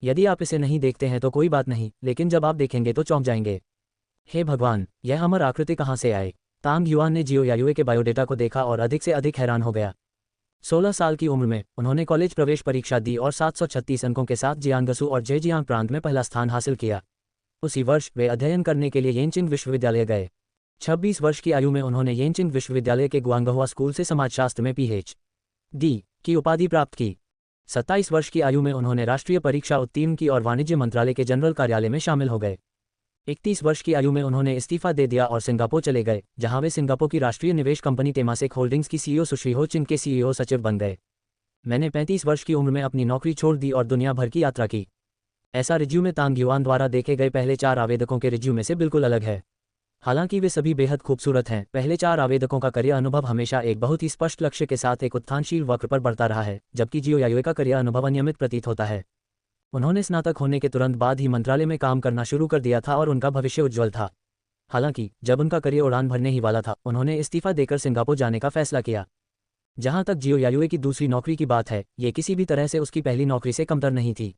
यदि आप इसे नहीं देखते हैं तो कोई बात नहीं, लेकिन जब आप देखेंगे तो चौंक जाएंगे। हे भगवान, यह अमर आकृति कहाँ से आए? तांग युआन ने जियो यायुए के बायोडेटा को देखा और अधिक से अधिक हैरान हो गया। 16 साल की उम्र में उन्होंने कॉलेज प्रवेश परीक्षा दी और 736 अंकों के साथ जियांगसू और जेजियांग प्रांत में पहला स्थान हासिल किया। उसी वर्ष वे अध्ययन करने के लिए येनचिंग विश्वविद्यालय गए। 26 वर्ष की आयु में उन्होंने येनचिंग विश्वविद्यालय के गुआंगहुआ स्कूल से समाजशास्त्र में PhD की उपाधि प्राप्त की। 27 वर्ष की आयु में उन्होंने राष्ट्रीय परीक्षा उत्तीर्ण की और वाणिज्य मंत्रालय के जनरल कार्यालय में शामिल हो गए। 31 वर्ष की आयु में उन्होंने इस्तीफा दे दिया और सिंगापुर चले गए, जहां वे सिंगापुर की राष्ट्रीय निवेश कंपनी टेमासेक होल्डिंग्स की CEO सुश्री हो चिन के CEO सचिव बन गए। मैंने 35 वर्ष की उम्र में अपनी नौकरी छोड़ दी और दुनिया भर की यात्रा की। ऐसा रिज्यूमे तांग युआन द्वारा देखे गए पहले 4 आवेदकों के रिज्यूमे से बिल्कुल अलग है। हालांकि वे सभी बेहद खूबसूरत हैं, पहले 4 आवेदकों का करियर अनुभव हमेशा एक बहुत ही स्पष्ट लक्ष्य के साथ एक उत्थानशील वक्र पर बढ़ता रहा है, जबकि जियो यायुए का करियर अनुभव अनियमित प्रतीत होता है। उन्होंने स्नातक होने के तुरंत बाद ही मंत्रालय में काम करना शुरू कर दिया था और उनका भविष्य उज्ज्वल था। हालांकि जब उनका करियर उड़ान भरने ही वाला था, उन्होंने इस्तीफा देकर सिंगापुर जाने का फैसला किया। जहां तक जियो यायुए की दूसरी नौकरी की बात है, ये किसी भी तरह से उसकी पहली नौकरी से कमतर नहीं थी।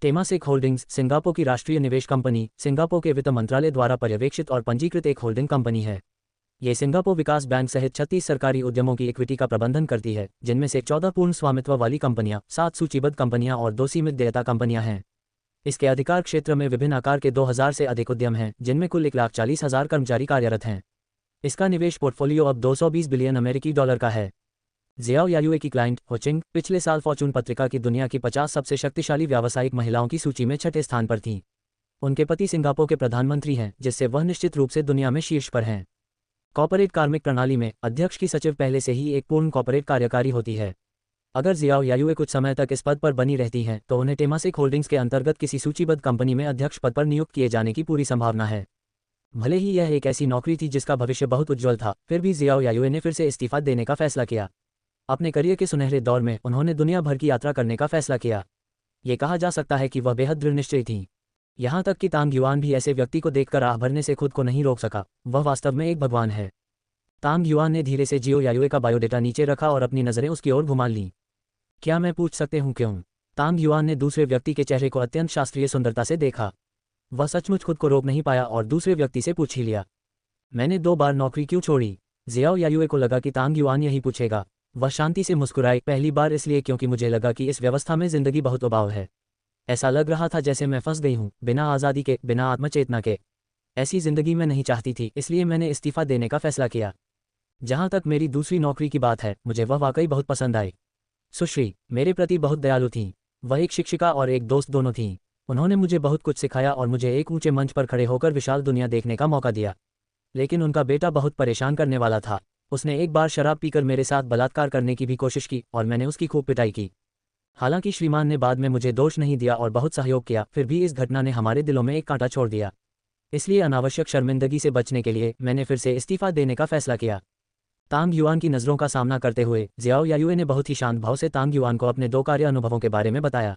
टेमासेक होल्डिंग्स सिंगापुर की राष्ट्रीय निवेश कंपनी, सिंगापुर के वित्त मंत्रालय द्वारा पर्यवेक्षित और पंजीकृत एक होल्डिंग कंपनी है। ये सिंगापुर विकास बैंक सहित 36 सरकारी उद्यमों की इक्विटी का प्रबंधन करती है, जिनमें से 14 पूर्ण स्वामित्व वाली कंपनियां, 7 सूचीबद्ध कंपनियां और 2 सीमित देयता कंपनियां हैं। इसके अधिकार क्षेत्र में विभिन्न आकार के 2000 से अधिक उद्यम हैं, जिनमें कुल 1,40,000 कर्मचारी कार्यरत हैं। इसका निवेश पोर्टफोलियो अब $220 बिलियन का है। जियाओ यायुए की क्लाइंट हो चिंग पिछले साल फॉर्चून पत्रिका की दुनिया की 50 सबसे शक्तिशाली व्यावसायिक महिलाओं की सूची में 6ठे स्थान पर थीं। उनके पति सिंगापुर के प्रधानमंत्री हैं, जिससे वह निश्चित रूप से दुनिया में शीर्ष पर हैं। कॉर्पोरेट कार्मिक प्रणाली में अध्यक्ष की सचिव पहले से ही एक पूर्ण कॉर्पोरेट कार्यकारी होती है। अगर जियाओ यायुए कुछ समय तक इस पद पर बनी रहती हैं, तो उन्हें टेमासेक होल्डिंग्स के अंतर्गत किसी सूचीबद्ध कंपनी में अध्यक्ष पद पर नियुक्त किए जाने की पूरी संभावना है। भले ही यह एक ऐसी नौकरी थी जिसका भविष्य बहुत उज्ज्वल था, फिर भी जियाओ यायुए ने फिर से इस्तीफा देने का फैसला किया। अपने करियर के सुनहरे दौर में उन्होंने दुनिया भर की यात्रा करने का फैसला किया। ये कहा जा सकता है कि वह बेहद दृढ़ निश्चयी थीं। यहाँ तक कि तांग युआन भी ऐसे व्यक्ति को देखकर आह भरने से खुद को नहीं रोक सका। वह वास्तव में एक भगवान है। तांग युआन ने धीरे से जियो यायुए का बायोडेटा नीचे रखा और अपनी नज़रें उसकी ओर घुमा लीं। क्या मैं पूछ सकते हूँ क्यों? तांग युआन ने दूसरे व्यक्ति के चेहरे को अत्यंत शास्त्रीय सुंदरता से देखा। वह सचमुच खुद को रोक नहीं पाया और दूसरे व्यक्ति से पूछ ही लिया, मैंने 2 बार नौकरी क्यों छोड़ी? जियाओ यायुए को लगा कि तांग युआन यही पूछेगा। वह शांति से मुस्कुराए, पहली बार इसलिए क्योंकि मुझे लगा कि इस व्यवस्था में जिंदगी बहुत उबाऊ है। ऐसा लग रहा था जैसे मैं फंस गई हूँ, बिना आज़ादी के, बिना आत्मचेतना के। ऐसी जिंदगी मैं नहीं चाहती थी, इसलिए मैंने इस्तीफा देने का फैसला किया। जहाँ तक मेरी दूसरी नौकरी की बात है, मुझे वह वाकई बहुत पसंद आई। सुश्री मेरे प्रति बहुत दयालु थीं। वह एक शिक्षिका और एक दोस्त दोनों थीं। उन्होंने मुझे बहुत कुछ सिखाया और मुझे एक ऊंचे मंच पर खड़े होकर विशाल दुनिया देखने का मौका दिया। लेकिन उनका बेटा बहुत परेशान करने वाला था। उसने एक बार शराब पीकर मेरे साथ बलात्कार करने की भी कोशिश की और मैंने उसकी खूब पिटाई की। हालांकि श्रीमान ने बाद में मुझे दोष नहीं दिया और बहुत सहयोग किया, फिर भी इस घटना ने हमारे दिलों में एक कांटा छोड़ दिया। इसलिए अनावश्यक शर्मिंदगी से बचने के लिए मैंने फिर से इस्तीफा देने का फैसला किया। तांग युआन की नज़रों का सामना करते हुए जियाओ यायुए ने बहुत ही शांत भाव से तांग युआन को अपने 2 कार्य अनुभवों के बारे में बताया।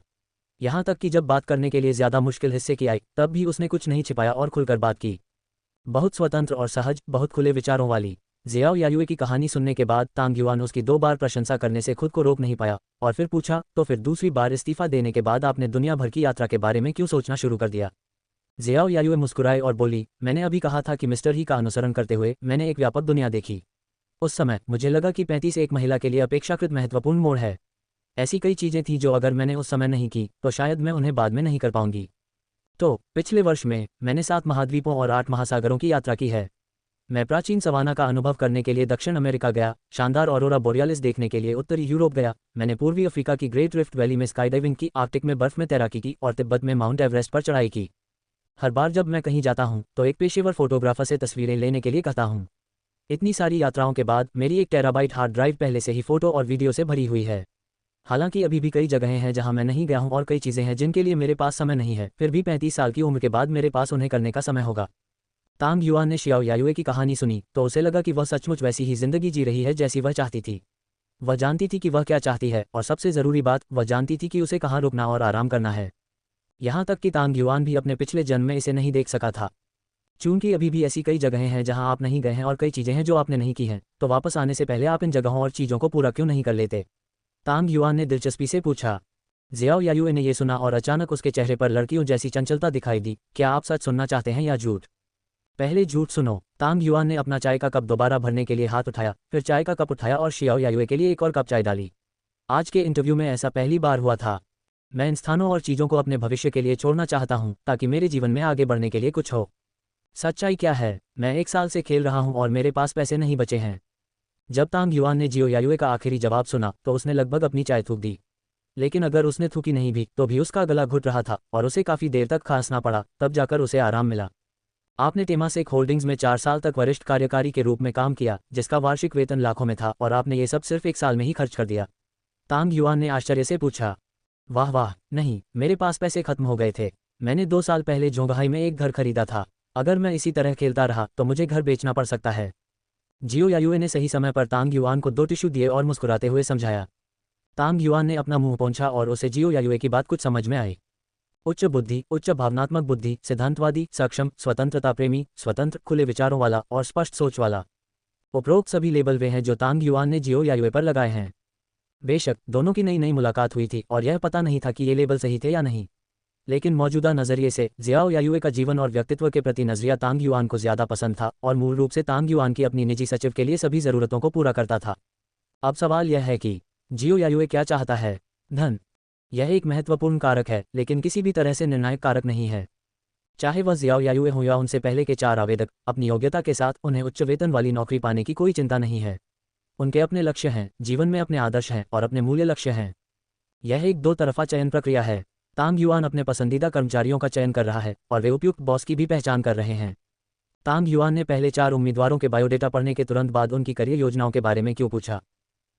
यहाँ तक कि जब बात करने के लिए ज़्यादा मुश्किल हिस्से की आई, तब भी उसने कुछ नहीं छिपाया और खुलकर बात की। बहुत स्वतंत्र और सहज, बहुत खुले विचारों वाली। जियाओ यायुए की कहानी सुनने के बाद तांग युआन उसकी 2 बार प्रशंसा करने से खुद को रोक नहीं पाया और फिर पूछा, तो फिर दूसरी बार इस्तीफा देने के बाद आपने दुनिया भर की यात्रा के बारे में क्यों सोचना शुरू कर दिया? जियाओ यायुए मुस्कुराए और बोली, मैंने अभी कहा था कि मिस्टर ही का अनुसरण करते हुए मैंने एक व्यापक दुनिया देखी। उस समय मुझे लगा कि 35 एक महिला के लिए अपेक्षाकृत महत्वपूर्ण मोड़ है। ऐसी कई चीज़ें थीं जो अगर मैंने उस समय नहीं की तो शायद मैं उन्हें बाद में नहीं कर पाऊंगी। तो पिछले वर्ष में मैंने 7 महाद्वीपों और 8 महासागरों की यात्रा की है। मैं प्राचीन सवाना का अनुभव करने के लिए दक्षिण अमेरिका गया, शानदार ऑरोरा बोरियालिस देखने के लिए उत्तरी यूरोप गया। मैंने पूर्वी अफ्रीका की ग्रेट रिफ्ट वैली में स्काई डाइविंग की, आर्कटिक में बर्फ में तैराकी की और तिब्बत में माउंट एवरेस्ट पर चढ़ाई की। हर बार जब मैं कहीं जाता हूँ तो एक पेशेवर फोटोग्राफर से तस्वीरें लेने के लिए कहता हूँ। इतनी सारी यात्राओं के बाद मेरी 1 टेराबाइट हार्ड ड्राइव पहले से ही फोटो और वीडियो से भरी हुई है। हालांकि अभी भी कई जगहें हैं जहां मैं नहीं गया हूं और कई चीज़ें हैं जिनके लिए मेरे पास समय नहीं है, फिर भी 35 साल की उम्र के बाद मेरे पास उन्हें करने का समय होगा। तांग युआन ने जियाओ यायुए की कहानी सुनी तो उसे लगा कि वह सचमुच वैसी ही जिंदगी जी रही है जैसी वह चाहती थी। वह जानती थी कि वह क्या चाहती है और सबसे ज़रूरी बात, वह जानती थी कि उसे कहाँ रुकना और आराम करना है। यहाँ तक कि तांग युआन भी अपने पिछले जन्म में इसे नहीं देख सका था। चूंकि अभी भी ऐसी कई जगहें हैं जहां आप नहीं गए हैं और कई चीज़ें हैं जो आपने नहीं की हैं, तो वापस आने से पहले आप इन जगहों और चीज़ों को पूरा क्यों नहीं कर लेते? तांग युआन ने दिलचस्पी से पूछा। जियाओ यायुए ने ये सुना और अचानक उसके चेहरे पर लड़कियों जैसी चंचलता दिखाई दी। क्या आप सच सुनना चाहते हैं या झूठ? पहले झूठ सुनो। तांग युआन ने अपना चाय का कप दोबारा भरने के लिए हाथ उठाया, फिर चाय का कप उठाया और शियाओ यायुए के लिए एक और कप चाय डाली। आज के इंटरव्यू में ऐसा पहली बार हुआ था। मैं इन स्थानों और चीज़ों को अपने भविष्य के लिए छोड़ना चाहता हूँ ताकि मेरे जीवन में आगे बढ़ने के लिए कुछ हो। सच्चाई क्या है? मैं 1 साल से खेल रहा हूँ और मेरे पास पैसे नहीं बचे हैं। जब तांग युआन ने जियो यायुए का आखिरी जवाब सुना तो उसने लगभग अपनी चाय थूक दी। लेकिन अगर उसने थूकी नहीं भी तो भी उसका गला घुट रहा था और उसे काफ़ी देर तक खांसना पड़ा, तब जाकर उसे आराम मिला। आपने टेमासेक होल्डिंग्स में 4 साल तक वरिष्ठ कार्यकारी के रूप में काम किया, जिसका वार्षिक वेतन लाखों में था, और आपने ये सब सिर्फ 1 साल में ही खर्च कर दिया। तांग युआन ने आश्चर्य से पूछा। वाह वाह, नहीं, मेरे पास पैसे खत्म हो गए थे। मैंने 2 साल पहले जोंगहाई में एक घर खरीदा था। अगर मैं इसी तरह खेलता रहा तो मुझे घर बेचना पड़ सकता है। जियो यायुए ने सही समय पर तांग युआन को 2 टिश्यू दिए और मुस्कुराते हुए समझाया। तांग युआन ने अपना मुंह पोंछा और उसे जियो यायुए की बात कुछ समझ में आई। उच्च बुद्धि, उच्च भावनात्मक बुद्धि, सिद्धांतवादी, सक्षम, स्वतंत्रता प्रेमी, स्वतंत्र, खुले विचारों वाला और स्पष्ट सोच वाला। उपरोक्त सभी लेबल वे हैं जो तांग युआन ने जियो यायुए पर लगाए हैं। बेशक दोनों की नई नई मुलाकात हुई थी और यह पता नहीं था कि ये लेबल सही थे या नहीं, लेकिन मौजूदा नज़रिए से जियाओ यायुए का जीवन और व्यक्तित्व के प्रति नजरिया तांग युआन को ज़्यादा पसंद था और मूल रूप से तांग युआन की अपनी निजी सचिव के लिए सभी ज़रूरतों को पूरा करता था। अब सवाल यह है कि जियो यायुए क्या चाहता है? धन। यह एक महत्वपूर्ण कारक है, लेकिन किसी भी तरह से निर्णायक कारक नहीं है। चाहे वह जियाओ यायुए हो या उनसे पहले के 4 आवेदक, अपनी योग्यता के साथ उन्हें उच्च वेतन वाली नौकरी पाने की कोई चिंता नहीं है। उनके अपने लक्ष्य हैं, जीवन में अपने आदर्श हैं और अपने मूल्य लक्ष्य हैं। यह एक 2 तरफा चयन प्रक्रिया है। तांग युआन अपने पसंदीदा कर्मचारियों का चयन कर रहा है और वे उपयुक्त बॉस की भी पहचान कर रहे हैं। तांग युआन ने पहले 4 उम्मीदवारों के बायोडेटा पढ़ने के तुरंत बाद उनकी करियर योजनाओं के बारे में क्यों पूछा?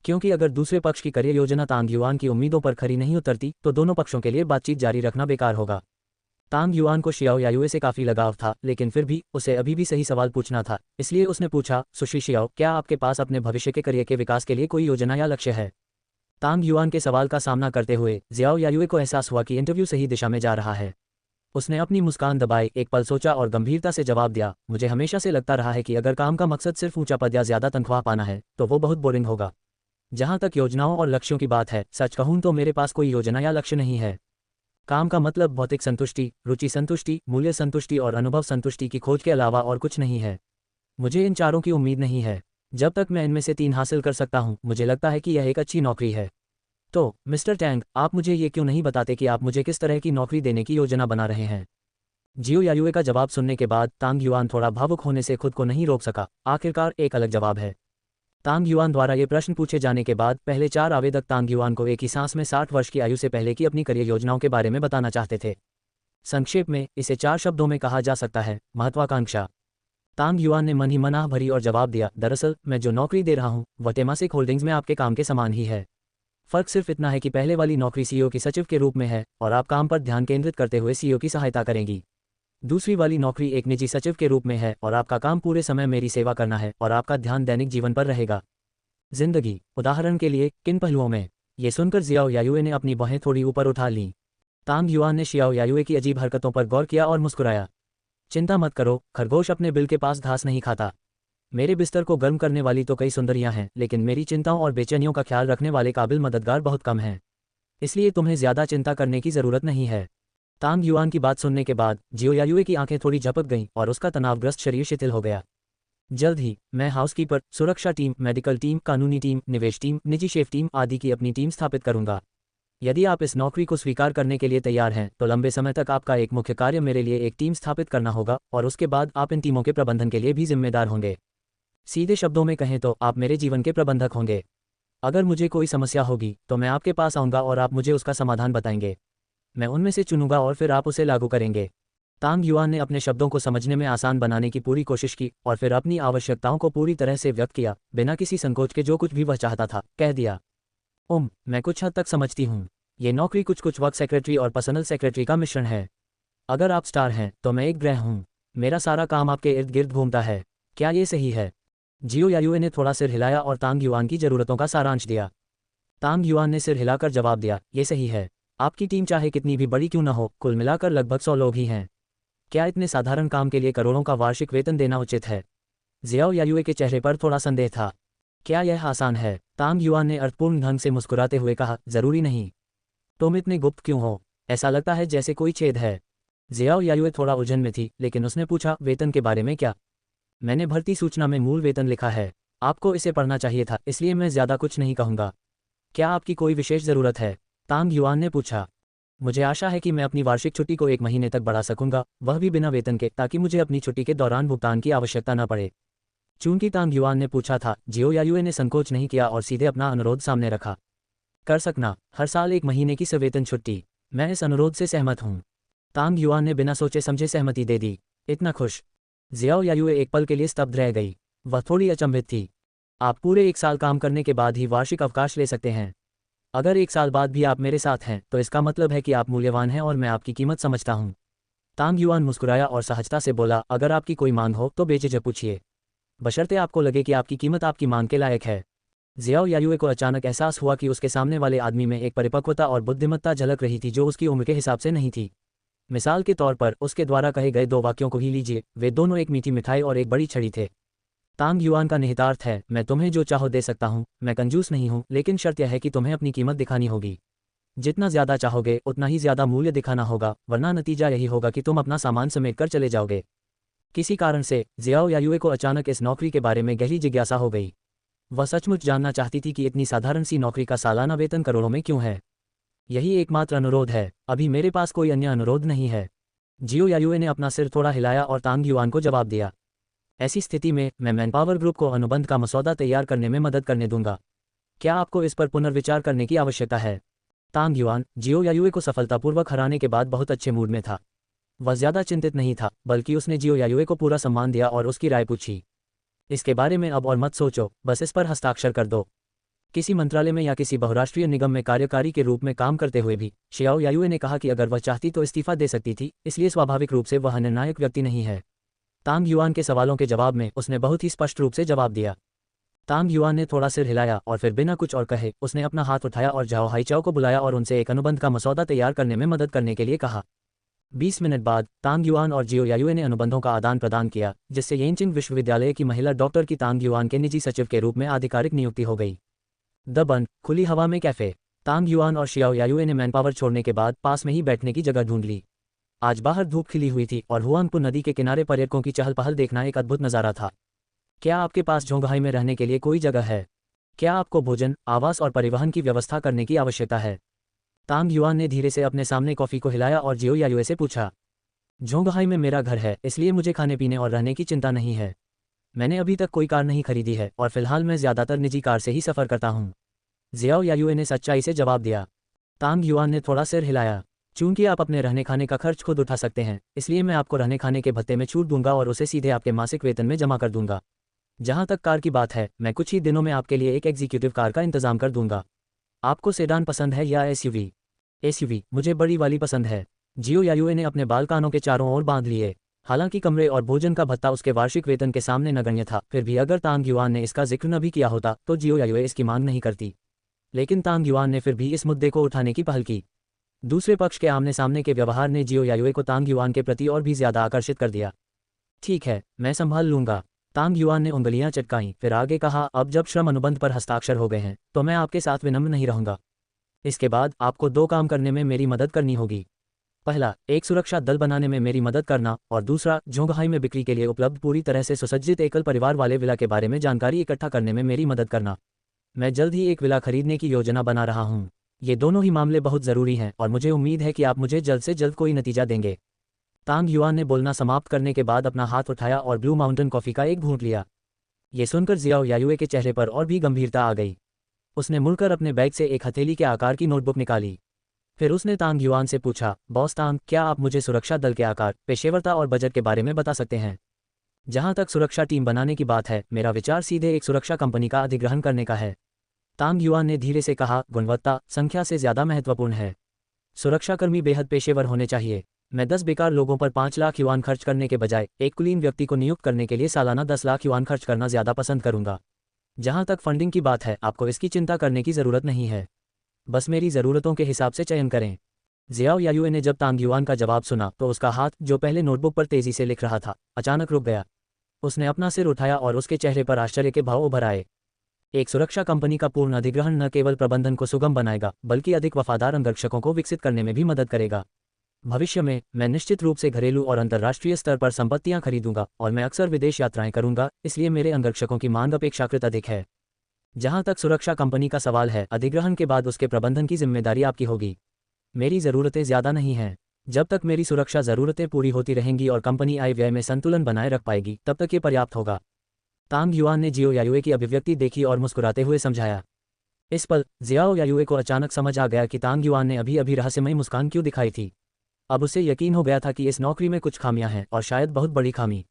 क्योंकि अगर दूसरे पक्ष की करियर योजना तांग युआन की उम्मीदों पर खरी नहीं उतरती तो दोनों पक्षों के लिए बातचीत जारी रखना बेकार होगा। तांग युआन को शियाओ यायुए से काफ़ी लगाव था, लेकिन फिर भी उसे अभी भी सही सवाल पूछना था, इसलिए उसने पूछा, सुशी शियाओ, क्या आपके पास अपने भविष्य के करियर के विकास के लिए कोई योजना या लक्ष्य है? तांग युआन के सवाल का सामना करते हुए जियाओ यायुए को एहसास हुआ कि इंटरव्यू सही दिशा में जा रहा है। उसने अपनी मुस्कान दबाई, एक पल सोचा और गंभीरता से जवाब दिया, मुझे हमेशा से लगता रहा है कि अगर काम का मकसद सिर्फ ऊंचा पद या ज़्यादा तनख्वाह पाना है तो वो बहुत बोरिंग होगा। जहाँ तक योजनाओं और लक्ष्यों की बात है, सच कहूँ तो मेरे पास कोई योजना या लक्ष्य नहीं है। काम का मतलब भौतिक संतुष्टि, रुचि संतुष्टि, मूल्य संतुष्टि और अनुभव संतुष्टि की खोज के अलावा और कुछ नहीं है। मुझे इन चारों की उम्मीद नहीं है। जब तक मैं इनमें से 3 हासिल कर सकता हूँ, मुझे लगता है कि यह एक अच्छी नौकरी है। तो मिस्टर टैंग, आप मुझे ये क्यों नहीं बताते कि आप मुझे किस तरह की नौकरी देने की योजना बना रहे हैं? जियो यायुए का जवाब सुनने के बाद तांग युआन थोड़ा भावुक होने से खुद को नहीं रोक सका। आखिरकार एक अलग जवाब है। तांग युआन द्वारा ये प्रश्न पूछे जाने के बाद पहले 4 आवेदक तांग युआन को एक ही सांस में 60 वर्ष की आयु से पहले की अपनी करियर योजनाओं के बारे में बताना चाहते थे। संक्षेप में इसे 4 शब्दों में कहा जा सकता है, महत्वाकांक्षा। तांग युआन ने मन ही मन आह भरी और जवाब दिया, दरअसल मैं जो नौकरी दे रहा हूँ वह टेमासेक होल्डिंग्स में आपके काम के समान ही है। फर्क सिर्फ इतना है कि पहले वाली नौकरी सीईओ की सचिव के रूप में है और आप काम पर ध्यान केंद्रित करते हुए सीईओ की सहायता करेंगी। दूसरी वाली नौकरी एक निजी सचिव के रूप में है और आपका काम पूरे समय मेरी सेवा करना है और आपका ध्यान दैनिक जीवन पर रहेगा। जिंदगी, उदाहरण के लिए, किन पहलुओं में? ये सुनकर जियाओ यायुए ने अपनी बाहें थोड़ी ऊपर उठा लीं। तांग युआन ने शियाओ यायुए की अजीब हरकतों पर गौर किया और मुस्कुराया। चिंता मत करो, खरगोश अपने बिल के पास घास नहीं खाता। मेरे बिस्तर को गर्म करने वाली तो कई सुंदरियां हैं, लेकिन मेरी चिंताओं और बेचैनियों का ख्याल रखने वाले काबिल मददगार बहुत कम हैं। इसलिए तुम्हें ज़्यादा चिंता करने की ज़रूरत नहीं है। तांग युआन की बात सुनने के बाद जियो यायुए की आंखें थोड़ी झपक गईं और उसका तनावग्रस्त शरीर शिथिल हो गया। जल्द ही मैं हाउसकीपर, सुरक्षा टीम, मेडिकल टीम, कानूनी टीम, निवेश टीम, निजी शेफ टीम आदि की अपनी टीम स्थापित करूंगा। यदि आप इस नौकरी को स्वीकार करने के लिए तैयार हैं तो लंबे समय तक आपका एक मुख्य कार्य मेरे लिए एक टीम स्थापित करना होगा और उसके बाद आप इन टीमों के प्रबंधन के लिए भी जिम्मेदार होंगे। सीधे शब्दों में कहें तो आप मेरे जीवन के प्रबंधक होंगे। अगर मुझे कोई समस्या होगी तो मैं आपके पास आऊँगा और आप मुझे उसका समाधान बताएंगे। मैं उनमें से चुनूंगा और फिर आप उसे लागू करेंगे। तांग युआन ने अपने शब्दों को समझने में आसान बनाने की पूरी कोशिश की और फिर अपनी आवश्यकताओं को पूरी तरह से व्यक्त किया, बिना किसी संकोच के। जो कुछ भी वह चाहता था कह दिया। मैं कुछ हद तक समझती हूँ। ये नौकरी कुछ वर्क सेक्रेटरी और पर्सनल सेक्रेटरी का मिश्रण है। अगर आप स्टार हैं तो मैं एक ग्रह हूँ। मेरा सारा काम आपके इर्द गिर्द घूमता है। क्या ये सही है? जियो यायुए ने थोड़ा सिर हिलाया और तांग युआन की ज़रूरतों का सारांश दिया। तांग युआन ने सिर हिलाकर जवाब दिया, ये सही है। आपकी टीम चाहे कितनी भी बड़ी क्यों न हो, कुल मिलाकर लगभग 100 लोग ही हैं। क्या इतने साधारण काम के लिए करोड़ों का वार्षिक वेतन देना उचित है? जियाओ यायुए के चेहरे पर थोड़ा संदेह था। क्या यह आसान है? तांग युआन ने अर्थपूर्ण ढंग से मुस्कुराते हुए कहा, जरूरी नहीं। तुम इतने गुप्त क्यों हो? ऐसा लगता है जैसे कोई छेद है। जियाओ यायुए थोड़ा उलझन में थी, लेकिन उसने पूछा, वेतन के बारे में क्या? मैंने भर्ती सूचना में मूल वेतन लिखा है। आपको इसे पढ़ना चाहिए था, इसलिए मैं ज़्यादा कुछ नहीं कहूँगा। क्या आपकी कोई विशेष ज़रूरत है? तांग युआन ने पूछा। मुझे आशा है कि मैं अपनी वार्षिक छुट्टी को 1 महीने तक बढ़ा सकूंगा, वह भी बिना वेतन के, ताकि मुझे अपनी छुट्टी के दौरान भुगतान की आवश्यकता न पड़े। चूंकि तांग युआन ने पूछा था, जियो यायुए ने संकोच नहीं किया और सीधे अपना अनुरोध सामने रखा। कर सकना, हर साल 1 महीने की सवेतन छुट्टी। मैं इस अनुरोध से सहमत हूँ। तांग युआन ने बिना सोचे समझे सहमति दे दी। इतना खुश? जियाओ यायुए एक पल के लिए स्तब्ध रह गई। वह थोड़ी अचंभित थी। आप पूरे 1 साल काम करने के बाद ही वार्षिक अवकाश ले सकते हैं। अगर 1 साल बाद भी आप मेरे साथ हैं, तो इसका मतलब है कि आप मूल्यवान हैं और मैं आपकी कीमत समझता हूँ। तांग युआन मुस्कुराया और सहजता से बोला, अगर आपकी कोई मांग हो तो बेझिझक पूछिए, बशर्ते आपको लगे कि आपकी कीमत आपकी मांग के लायक है। जियाओ यायुए को अचानक एहसास हुआ कि उसके सामने वाले आदमी में एक परिपक्वता और बुद्धिमत्ता झलक रही थी जो उसकी उम्र के हिसाब से नहीं थी। मिसाल के तौर पर उसके द्वारा कहे गए 2 वाक्यों को ही लीजिए, वे दोनों एक मीठी मिठाई और एक बड़ी छड़ी थे। तांग युआन का निहितार्थ है, मैं तुम्हें जो चाहो दे सकता हूँ, मैं कंजूस नहीं हूँ, लेकिन शर्त यह है कि तुम्हें अपनी कीमत दिखानी होगी। जितना ज़्यादा चाहोगे उतना ही ज़्यादा मूल्य दिखाना होगा, वरना नतीजा यही होगा कि तुम अपना सामान समेट कर चले जाओगे। किसी कारण से जियाओ यायुए को अचानक इस नौकरी के बारे में गहरी जिज्ञासा हो गई। वह सचमुच जानना चाहती थी कि इतनी साधारण सी नौकरी का सालाना वेतन करोड़ों में क्यों है। यही एकमात्र अनुरोध है, अभी मेरे पास कोई अन्य अनुरोध नहीं है। जियो यायुए ने अपना सिर थोड़ा हिलाया और तांग युआन को जवाब दिया। ऐसी स्थिति में मैं मैनपावर ग्रुप को अनुबंध का मसौदा तैयार करने में मदद करने दूंगा। क्या आपको इस पर पुनर्विचार करने की आवश्यकता है? तांग युआन जियो यायुए को सफलतापूर्वक हराने के बाद बहुत अच्छे मूड में था। वह ज़्यादा चिंतित नहीं था, बल्कि उसने जियो यायुए को पूरा सम्मान दिया और उसकी राय पूछी। इसके बारे में अब और मत सोचो, बस इस पर हस्ताक्षर कर दो। किसी मंत्रालय में या किसी बहुराष्ट्रीय निगम में कार्यकारी के रूप में काम करते हुए भी शियाओ यायुए ने कहा कि अगर वह चाहती तो इस्तीफा दे सकती थी, इसलिए स्वाभाविक रूप से वह निर्णायक व्यक्ति नहीं है। तांग युआन के सवालों के जवाब में उसने बहुत ही स्पष्ट रूप से जवाब दिया। तांग युआन ने थोड़ा सिर हिलाया और फिर बिना कुछ और कहे उसने अपना हाथ उठाया और जाओ हाईचाओ को बुलाया और उनसे एक अनुबंध का मसौदा तैयार करने में मदद करने के लिए कहा। 20 मिनट बाद तांग युआन और जियो यायुए ने अनुबंधों का आदान प्रदान किया, जिससे येनचिंग विश्वविद्यालय की महिला डॉक्टर की तांग युआन के निजी सचिव के रूप में आधिकारिक नियुक्ति हो गई। द बंद खुली हवा में कैफे। तांग युआन और शियाओ यायुए ने मैनपावर छोड़ने के बाद पास में ही बैठने की जगह ढूंढ ली। आज बाहर धूप खिली हुई थी और हुआंगपू नदी के किनारे पर्यटकों की चहल पहल देखना एक अद्भुत नज़ारा था। क्या आपके पास झोंगहाई में रहने के लिए कोई जगह है? क्या आपको भोजन, आवास और परिवहन की व्यवस्था करने की आवश्यकता है? तांग युआन ने धीरे से अपने सामने कॉफ़ी को हिलाया और जियो यायुए से पूछा। झोंगहाई में मेरा घर है, इसलिए मुझे खाने पीने और रहने की चिंता नहीं है। मैंने अभी तक कोई कार नहीं खरीदी है और फिलहाल मैं ज़्यादातर निजी कार से ही सफ़र करता हूँ। जियाओ यायुए ने सच्चाई से जवाब दिया। तांग युआन ने थोड़ा सिर हिलाया। चूंकि आप अपने रहने खाने का खर्च खुद उठा सकते हैं, इसलिए मैं आपको रहने खाने के भत्ते में छूट दूंगा और उसे सीधे आपके मासिक वेतन में जमा कर दूंगा। जहां तक कार की बात है, मैं कुछ ही दिनों में आपके लिए एक एग्जीक्यूटिव कार का इंतजाम कर दूंगा। आपको सेडान पसंद है या एसयूवी? एसयूवी, मुझे बड़ी वाली पसंद है। जियो यायुए ने अपने बाल कानों के चारों ओर बांध लिए। हालांकि कमरे और भोजन का भत्ता उसके वार्षिक वेतन के सामने नगण्य था, फिर भी अगर तांग युआन ने इसका जिक्र न भी किया होता तो जियो यायुए इसकी मांग नहीं करती। लेकिन तांग युआन ने फिर भी इस मुद्दे को उठाने की पहल की। दूसरे पक्ष के आमने सामने के व्यवहार ने जियो यायुए को तांग युआन के प्रति और भी ज्यादा आकर्षित कर दिया। ठीक है, मैं संभाल लूंगा। तांग युआन ने उंगलियां चटकाईं, फिर आगे कहा, अब जब श्रम अनुबंध पर हस्ताक्षर हो गए हैं तो मैं आपके साथ विनम्र नहीं रहूंगा। इसके बाद आपको 2 काम करने में मेरी मदद करनी होगी। पहला, एक सुरक्षा दल बनाने में मेरी मदद करना, और दूसरा, झोंगहाई में बिक्री के लिए उपलब्ध पूरी तरह से सुसज्जित एकल परिवार वाले विला के बारे में जानकारी इकट्ठा करने में मेरी मदद करना। मैं जल्द ही एक विला खरीदने की योजना बना रहा हूँ। ये दोनों ही मामले बहुत ज़रूरी हैं और मुझे उम्मीद है कि आप मुझे जल्द से जल्द कोई नतीजा देंगे। तांग युआन ने बोलना समाप्त करने के बाद अपना हाथ उठाया और ब्लू माउंटेन कॉफ़ी का एक घूंट लिया। ये सुनकर जियाओ यायुए के चेहरे पर और भी गंभीरता आ गई। उसने मुड़कर अपने बैग से एक हथेली के आकार की नोटबुक निकाली। फिर उसने तांग युआन से पूछा, बॉस तांग, क्या आप मुझे सुरक्षा दल के आकार, पेशेवरता और बजट के बारे में बता सकते हैं? जहां तक सुरक्षा टीम बनाने की बात है, मेरा विचार सीधे एक सुरक्षा कंपनी का अधिग्रहण करने का है। तांग युआन ने धीरे से कहा, गुणवत्ता संख्या से ज़्यादा महत्वपूर्ण है। सुरक्षाकर्मी बेहद पेशेवर होने चाहिए। मैं 10 बेकार लोगों पर 5 लाख युआन खर्च करने के बजाय एक कुलीन व्यक्ति को नियुक्त करने के लिए सालाना 10 लाख युआन खर्च करना ज़्यादा पसंद करूंगा। जहां तक फंडिंग की बात है, आपको इसकी चिंता करने की ज़रूरत नहीं है। बस मेरी ज़रूरतों के हिसाब से चयन करें। जियाओ यायुए ने जब तांग युआन का जवाब सुना तो उसका हाथ, जो पहले नोटबुक पर तेजी से लिख रहा था, अचानक रुक गया। उसने अपना सिर उठाया और उसके चेहरे पर आश्चर्य के भाव उभर आए। एक सुरक्षा कंपनी का पूर्ण अधिग्रहण न केवल प्रबंधन को सुगम बनाएगा बल्कि अधिक वफादार अंगरक्षकों को विकसित करने में भी मदद करेगा। भविष्य में मैं निश्चित रूप से घरेलू और अंतर्राष्ट्रीय स्तर पर संपत्तियां खरीदूंगा और मैं अक्सर विदेश यात्राएं करूंगा, इसलिए मेरे अंगरक्षकों की मांग अपेक्षाकृत अधिक है। जहां तक सुरक्षा कंपनी का सवाल है, अधिग्रहण के बाद उसके प्रबंधन की जिम्मेदारी आपकी होगी। मेरी ज़रूरतें ज़्यादा नहीं हैं। जब तक मेरी सुरक्षा ज़रूरतें पूरी होती रहेंगी और कंपनी आय व्यय में संतुलन बनाए रख पाएगी, तब तक ये पर्याप्त होगा। तांग युआन ने जियो यायुए की अभिव्यक्ति देखी और मुस्कुराते हुए समझाया। इस पल जियाओ यायुए को अचानक समझ आ गया कि तांग युआन ने अभी अभी रहस्यमयी मुस्कान क्यों दिखाई थी। अब उसे यकीन हो गया था कि इस नौकरी में कुछ खामियां हैं, और शायद बहुत बड़ी खामी।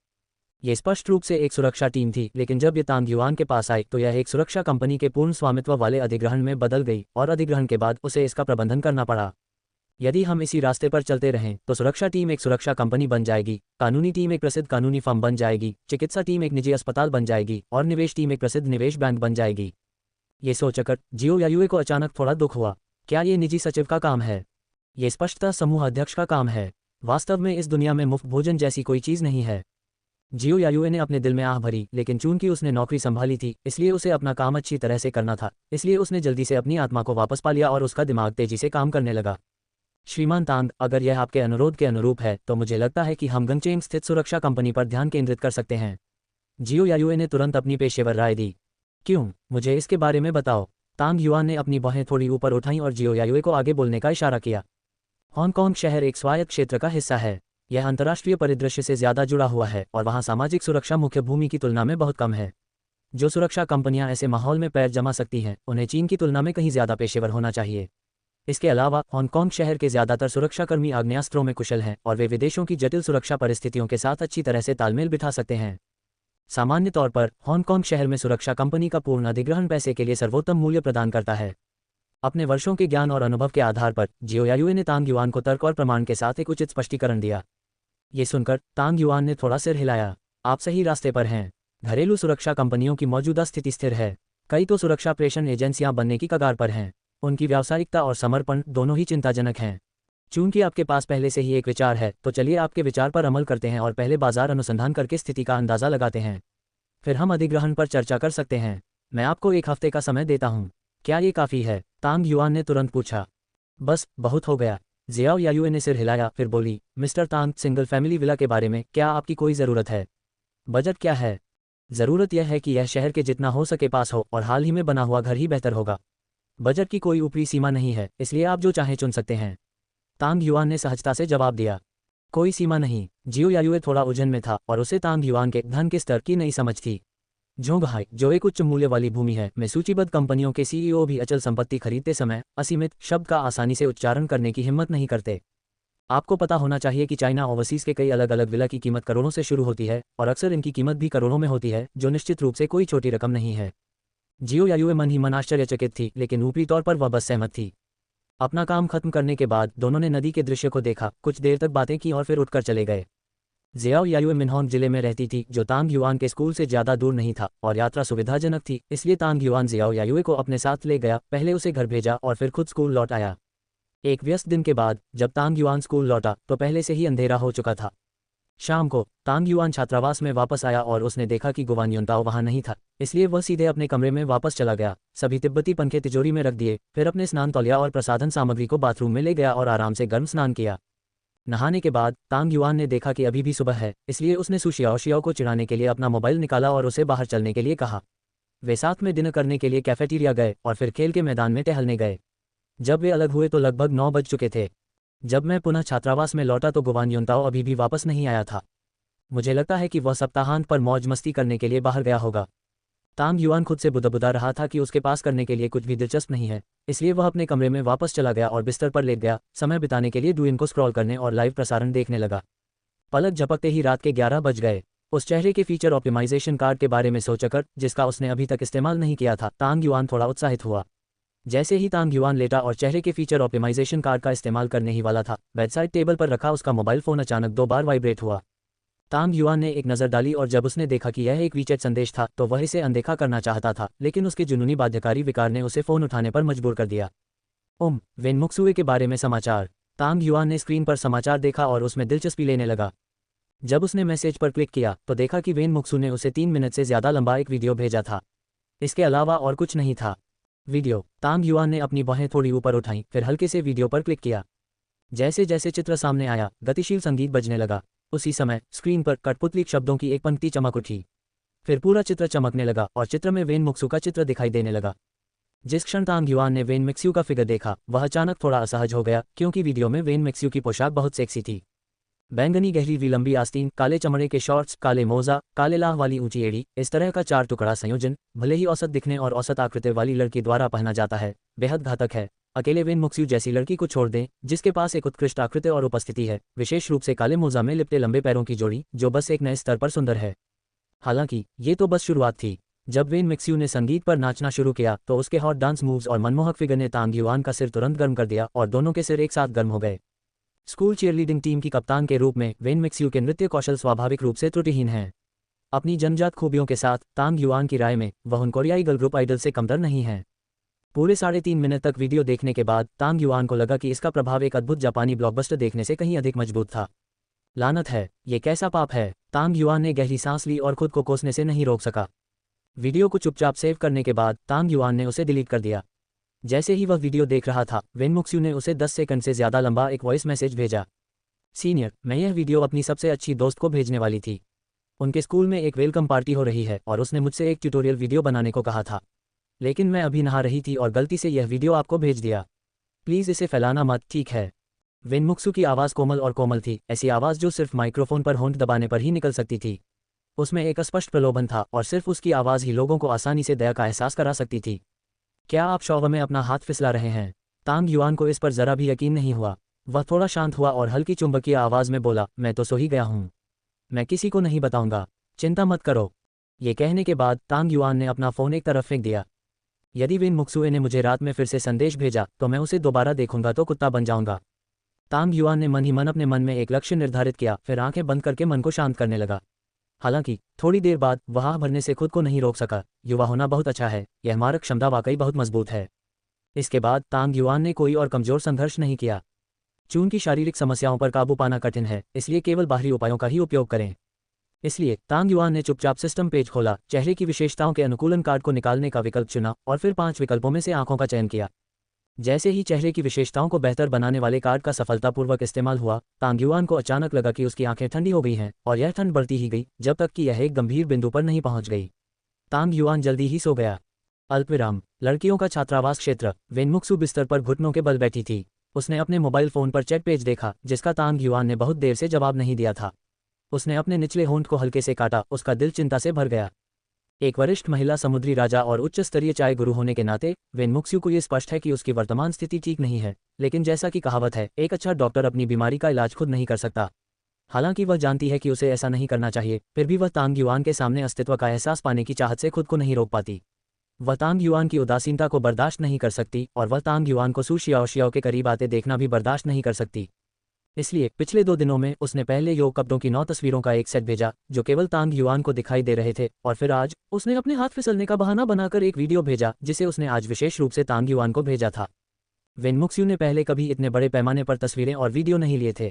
ये स्पष्ट रूप से एक सुरक्षा टीम थी, लेकिन जब ये तांग युआन के पास आई तो यह एक सुरक्षा कंपनी के पूर्ण स्वामित्व वाले अधिग्रहण में बदल गई, और अधिग्रहण के बाद उसे इसका प्रबंधन करना पड़ा। यदि हम इसी रास्ते पर चलते रहें तो सुरक्षा टीम एक सुरक्षा कंपनी बन जाएगी, कानूनी टीम एक प्रसिद्ध कानूनी फर्म बन जाएगी, चिकित्सा टीम एक निजी अस्पताल बन जाएगी, और निवेश टीम एक प्रसिद्ध निवेश बैंक बन जाएगी। ये सोचकर जियो यायुए को अचानक थोड़ा दुख हुआ। क्या ये निजी सचिव का काम है? ये स्पष्टतः समूह अध्यक्ष का काम है। वास्तव में इस दुनिया में मुफ्त भोजन जैसी कोई चीज़ नहीं है। जियो यायुए ने अपने दिल में आह भरी, लेकिन चूंकि उसने नौकरी संभाली थी, इसलिए उसे अपना काम अच्छी तरह से करना था। इसलिए उसने जल्दी से अपनी आत्मा को वापस पा लिया और उसका दिमाग तेजी से काम करने लगा। श्रीमान तांग, अगर यह आपके अनुरोध के अनुरूप है तो मुझे लगता है कि हम गंगचेंग स्थित सुरक्षा कंपनी पर ध्यान केंद्रित कर सकते हैं। जियो यायुए ने तुरंत अपनी पेशेवर राय दी। क्यों? मुझे इसके बारे में बताओ। तांग युआन ने अपनी बाहें थोड़ी ऊपर उठाईं और जियो यायुए को आगे बोलने का इशारा किया। हांगकांग शहर एक स्वायत्त क्षेत्र का हिस्सा है। यह अंतर्राष्ट्रीय परिदृश्य से ज़्यादा जुड़ा हुआ है और वहाँ सामाजिक सुरक्षा मुख्य भूमि की तुलना में बहुत कम है। जो सुरक्षा कंपनियां ऐसे माहौल में पैर जमा सकती हैं, उन्हें चीन की तुलना में कहीं ज़्यादा पेशेवर होना चाहिए। इसके अलावा हांगकांग शहर के ज़्यादातर सुरक्षाकर्मी आग्नेयास्त्रों में कुशल हैं और वे विदेशों की जटिल सुरक्षा परिस्थितियों के साथ अच्छी तरह से तालमेल बिठा सकते हैं। सामान्य तौर पर हांगकांग शहर में सुरक्षा कंपनी का पूर्ण अधिग्रहण पैसे के लिए सर्वोत्तम मूल्य प्रदान करता है। अपने वर्षों के ज्ञान और अनुभव के आधार पर जियो यायुए ने तांग युआन को तर्क और प्रमाण के साथ एक उचित स्पष्टीकरण दिया। ये सुनकर तांग युआन ने थोड़ा सिर हिलाया। आप सही रास्ते पर हैं। घरेलू सुरक्षा कंपनियों की मौजूदा स्थिति स्थिर है। कई तो सुरक्षा प्रेषण एजेंसियां बनने की कगार पर हैं। उनकी व्यावसायिकता और समर्पण दोनों ही चिंताजनक हैं। चूंकि आपके पास पहले से ही एक विचार है, तो चलिए आपके विचार पर अमल करते हैं और पहले बाजार अनुसंधान करके स्थिति का अंदाज़ा लगाते हैं। फिर हम अधिग्रहण पर चर्चा कर सकते हैं। मैं आपको 1 हफ्ते का समय देता हूँ। क्या ये काफ़ी है? तांग युआन ने तुरंत पूछा। बस, बहुत हो गया। जियाओ यायुए ने सिर हिलाया, फिर बोली, मिस्टर तांग, सिंगल फैमिली विला के बारे में क्या आपकी कोई ज़रूरत है? बजट क्या है? ज़रूरत यह है कि यह शहर के जितना हो सके पास हो और हाल ही में बना हुआ घर ही बेहतर होगा। बजट की कोई ऊपरी सीमा नहीं है, इसलिए आप जो चाहें चुन सकते हैं। तांग युआन ने सहजता से जवाब दिया। कोई सीमा नहीं। जियो यायुए थोड़ा उलझन में था और उसे तांग युआन के धन के स्तर की नई समझ थी। जोंगहाई, जो एक उच्च मूल्य वाली भूमि है, में सूचीबद्ध कंपनियों के सीईओ भी अचल संपत्ति खरीदते समय असीमित शब्द का आसानी से उच्चारण करने की हिम्मत नहीं करते। आपको पता होना चाहिए कि चाइना ओवरसीज के कई अलग अलग विला की कीमत करोड़ों से शुरू होती है और अक्सर इनकी कीमत भी करोड़ों में होती है, जो निश्चित रूप से कोई छोटी रकम नहीं है। जियो यायुए मन ही मन आश्चर्यचकित थी, लेकिन ऊपरी तौर पर वह बस सहमत थी। अपना काम खत्म करने के बाद दोनों ने नदी के दृश्य को देखा, कुछ देर तक बातें की और फिर उठकर चले गए। जियाओ यायुए मिन्होंग जिले में रहती थी, जो तांग युआन के स्कूल से ज़्यादा दूर नहीं था और यात्रा सुविधाजनक थी, इसलिए तांग युआन जियाओ यायुए को अपने साथ ले गया, पहले उसे घर भेजा और फिर खुद स्कूल लौट आया। एक व्यस्त दिन के बाद जब तांग युआन स्कूल लौटा तो पहले से ही अंधेरा हो चुका था। शाम को तांग युआन छात्रावास में वापस आया और उसने देखा कि गुवान युनताओ वहाँ नहीं था, इसलिए वह सीधे अपने कमरे में वापस चला गया। सभी तिब्बती पंखे तिजोरी में रख दिए, फिर अपने स्नान तौलिया और प्रसाधन सामग्री को बाथरूम में ले गया और आराम से गर्म स्नान किया। नहाने के बाद तांग युआन ने देखा कि अभी भी सुबह है, इसलिए उसने सु शियाओ को चिढ़ाने के लिए अपना मोबाइल निकाला और उसे बाहर चलने के लिए कहा। वे साथ में डिनर करने के लिए कैफेटेरिया गए और फिर खेल के मैदान में टहलने गए। जब वे अलग हुए तो लगभग 9 बज चुके थे। जब मैं पुनः छात्रावास में लौटा तो गुवान युनताओ अभी भी वापस नहीं आया था। मुझे लगता है कि वह सप्ताहांत पर मौज मस्ती करने के लिए बाहर गया होगा। तांग युआन खुद से बुदबुदा रहा था कि उसके पास करने के लिए कुछ भी दिलचस्प नहीं है, इसलिए वह अपने कमरे में वापस चला गया और बिस्तर पर लेट गया, समय बिताने के लिए डूइन को स्क्रॉल करने और लाइव प्रसारण देखने लगा। पलक झपकते ही रात के 11 बज गए। उस चेहरे के फीचर ऑप्टिमाइजेशन कार्ड के बारे में सोचकर, जिसका उसने अभी तक इस्तेमाल नहीं किया था, तांग युआन थोड़ा उत्साहित हुआ। जैसे ही तांग युआन लेटा और चेहरे के फीचर ऑप्टिमाइजेशन कार्ड का इस्तेमाल करने ही वाला था, बेडसाइड टेबल पर रखा उसका मोबाइल फ़ोन अचानक 2 बार वाइब्रेट हुआ। तांग युआन ने एक नज़र डाली और जब उसने देखा कि यह एक वीचैट संदेश था तो वह इसे अनदेखा करना चाहता था, लेकिन उसके जुनूनी बाध्यकारी विकार ने उसे फ़ोन उठाने पर मजबूर कर दिया। वेन मुक्सुए के बारे में समाचार। तांग युआन ने स्क्रीन पर समाचार देखा और उसमें दिलचस्पी लेने लगा। जब उसने मैसेज पर क्लिक किया तो देखा कि वेन मुक्सु ने उसे 3 मिनट से ज़्यादा लंबा एक वीडियो भेजा था। इसके अलावा और कुछ नहीं था। वीडियो। तांग युआन ने अपनी बाहें थोड़ी ऊपर उठाईं, फिर हल्के से वीडियो पर क्लिक किया। जैसे जैसे चित्र सामने आया, गतिशील संगीत बजने लगा। उसी समय स्क्रीन पर कठपुतली शब्दों की एक पंक्ति चमक उठी। फिर पूरा चित्र चमकने लगा और चित्र में वेन मुक्सू का चित्र दिखाई देने लगा। जिस क्षण तांग युआन ने वेन मिक्स्यू का फिगर देखा, वह अचानक थोड़ा असहज हो गया, क्योंकि वीडियो में वेन मिक्स्यू की पोशाक बहुत सेक्सी थी। बैंगनी गहरी वी लंबी आस्तीन, काले चमड़े के शॉर्ट्स, काले मोजा, काले लाह वाली ऊंची एड़ी, इस तरह का चार टुकड़ा संयोजन भले ही औसत दिखने और औसत आकृति वाली लड़की द्वारा पहना जाता है, बेहद घातक है। अकेले वेन मुक्स्यू जैसी लड़की को छोड़ दें, जिसके पास एक उत्कृष्ट आकृति और उपस्थिति है, विशेष रूप से काले मोजा में लिपटे लंबे पैरों की जोड़ी, जो बस एक नए स्तर पर सुंदर है। हालांकि ये तो बस शुरुआत थी। जब वेन मिक्स्यू ने संगीत पर नाचना शुरू किया तो उसके हॉट डांस मूव्स और मनमोहक फिगर ने तांग युआन का सिर तुरंत गर्म कर दिया और दोनों के सिर एक साथ गर्म हो गए। स्कूल चीयरलीडिंग टीम की कप्तान के रूप में वेन मिक्स्यू के नृत्य कौशल स्वाभाविक रूप से त्रुटिहीन हैं। अपनी जन्मजात खूबियों के साथ तांग युआन की राय में वह उन कोरियाई गर्ल ग्रुप आइडल से कमतर नहीं है। पूरे 3.5 मिनट तक वीडियो देखने के बाद तांग युआन को लगा कि इसका प्रभाव एक अद्भुत जापानी ब्लॉकबस्टर देखने से कहीं अधिक मजबूत था। लानत है, ये कैसा पाप है। तांग युआन ने गहरी सांस ली और खुद को कोसने से नहीं रोक सका। वीडियो को चुपचाप सेव करने के बाद तांग युआन ने उसे डिलीट कर दिया। जैसे ही वह वीडियो देख रहा था, वेन मुक्स्यू ने उसे 10 सेकंड से ज़्यादा लंबा एक वॉइस मैसेज भेजा। सीनियर, मैं यह वीडियो अपनी सबसे अच्छी दोस्त को भेजने वाली थी। उनके स्कूल में एक वेलकम पार्टी हो रही है और उसने मुझसे एक ट्यूटोरियल वीडियो बनाने को कहा था, लेकिन मैं अभी नहा रही थी और गलती से यह वीडियो आपको भेज दिया। प्लीज़ इसे फैलाना मत, ठीक है। वेन मुक्स्यू की आवाज़ कोमल और कोमल थी, ऐसी आवाज़ जो सिर्फ माइक्रोफोन पर होंठ दबाने पर ही निकल सकती थी। उसमें एक स्पष्ट प्रलोभन था और सिर्फ उसकी आवाज़ ही लोगों को आसानी से दया का एहसास करा सकती थी। क्या आप शौव में अपना हाथ फिसला रहे हैं? तांग युआन को इस पर जरा भी यकीन नहीं हुआ। वह थोड़ा शांत हुआ और हल्की चुंबकीय आवाज़ में बोला, मैं तो सो ही गया हूँ। मैं किसी को नहीं बताऊंगा, चिंता मत करो। ये कहने के बाद तांग युआन ने अपना फ़ोन एक तरफ फेंक दिया। यदि वेन मुक्सुए ने मुझे रात में फिर से संदेश भेजा तो मैं उसे दोबारा देखूंगा तो कुत्ता बन जाऊंगा। तांग युआन ने मन ही मन अपने मन में एक लक्ष्य निर्धारित किया, फिर आंखें बंद करके मन को शांत करने लगा। हालांकि थोड़ी देर बाद वह आह भरने से खुद को नहीं रोक सका। युवा होना बहुत अच्छा है, यह मारक क्षमता वाकई बहुत मजबूत है। इसके बाद तांग युआन ने कोई और कमजोर संघर्ष नहीं किया। चूंकि शारीरिक समस्याओं पर काबू पाना कठिन है, इसलिए केवल बाहरी उपायों का ही उपयोग करें। इसलिए तांग युआन ने चुपचाप सिस्टम पेज खोला, चेहरे की विशेषताओं के अनुकूलन कार्ड को निकालने का विकल्प चुना और फिर 5 विकल्पों में से आंखों का चयन किया। जैसे ही चेहरे की विशेषताओं को बेहतर बनाने वाले कार्ड का सफलतापूर्वक इस्तेमाल हुआ, तांग युआन को अचानक लगा कि उसकी आंखें ठंडी हो गई हैं और यह ठंड बढ़ती ही गई जब तक कि यह एक गंभीर बिंदु पर नहीं पहुंच गई। तांग युआन जल्दी ही सो गया। अल्पविराम। लड़कियों का छात्रावास क्षेत्र। वेन मुक्सु बिस्तर पर घुटनों के बल बैठी थी। उसने अपने मोबाइल फ़ोन पर चैट पेज देखा, जिसका तांग युआन ने बहुत देर से जवाब नहीं दिया था। उसने अपने निचले होंठ को हल्के से काटा, उसका दिल चिंता से भर गया। एक वरिष्ठ महिला समुद्री राजा और उच्च स्तरीय चाय गुरु होने के नाते वेन मुक्स्यू को ये स्पष्ट है कि उसकी वर्तमान स्थिति ठीक नहीं है, लेकिन जैसा कि कहावत है, एक अच्छा डॉक्टर अपनी बीमारी का इलाज खुद नहीं कर सकता। हालांकि वह जानती है कि उसे ऐसा नहीं करना चाहिए, फिर भी वह तांग युआन के सामने अस्तित्व का एहसास पाने की चाहत से खुद को नहीं रोक पाती। वह तांग युआन की उदासीनता को बर्दाश्त नहीं कर सकती और वह तांग युआन को सू शियाओ के करीब आते देखना भी बर्दाश्त नहीं कर सकती। इसलिए पिछले 2 दिनों में उसने पहले योग कपड़ों की 9 तस्वीरों का एक सेट भेजा, जो केवल तांग युआन को दिखाई दे रहे थे, और फिर आज उसने अपने हाथ फिसलने का बहाना बनाकर एक वीडियो भेजा, जिसे उसने आज विशेष रूप से तांग युआन को भेजा था। वेन मुक्स्यू ने पहले कभी इतने बड़े पैमाने पर तस्वीरें और वीडियो नहीं लिए थे।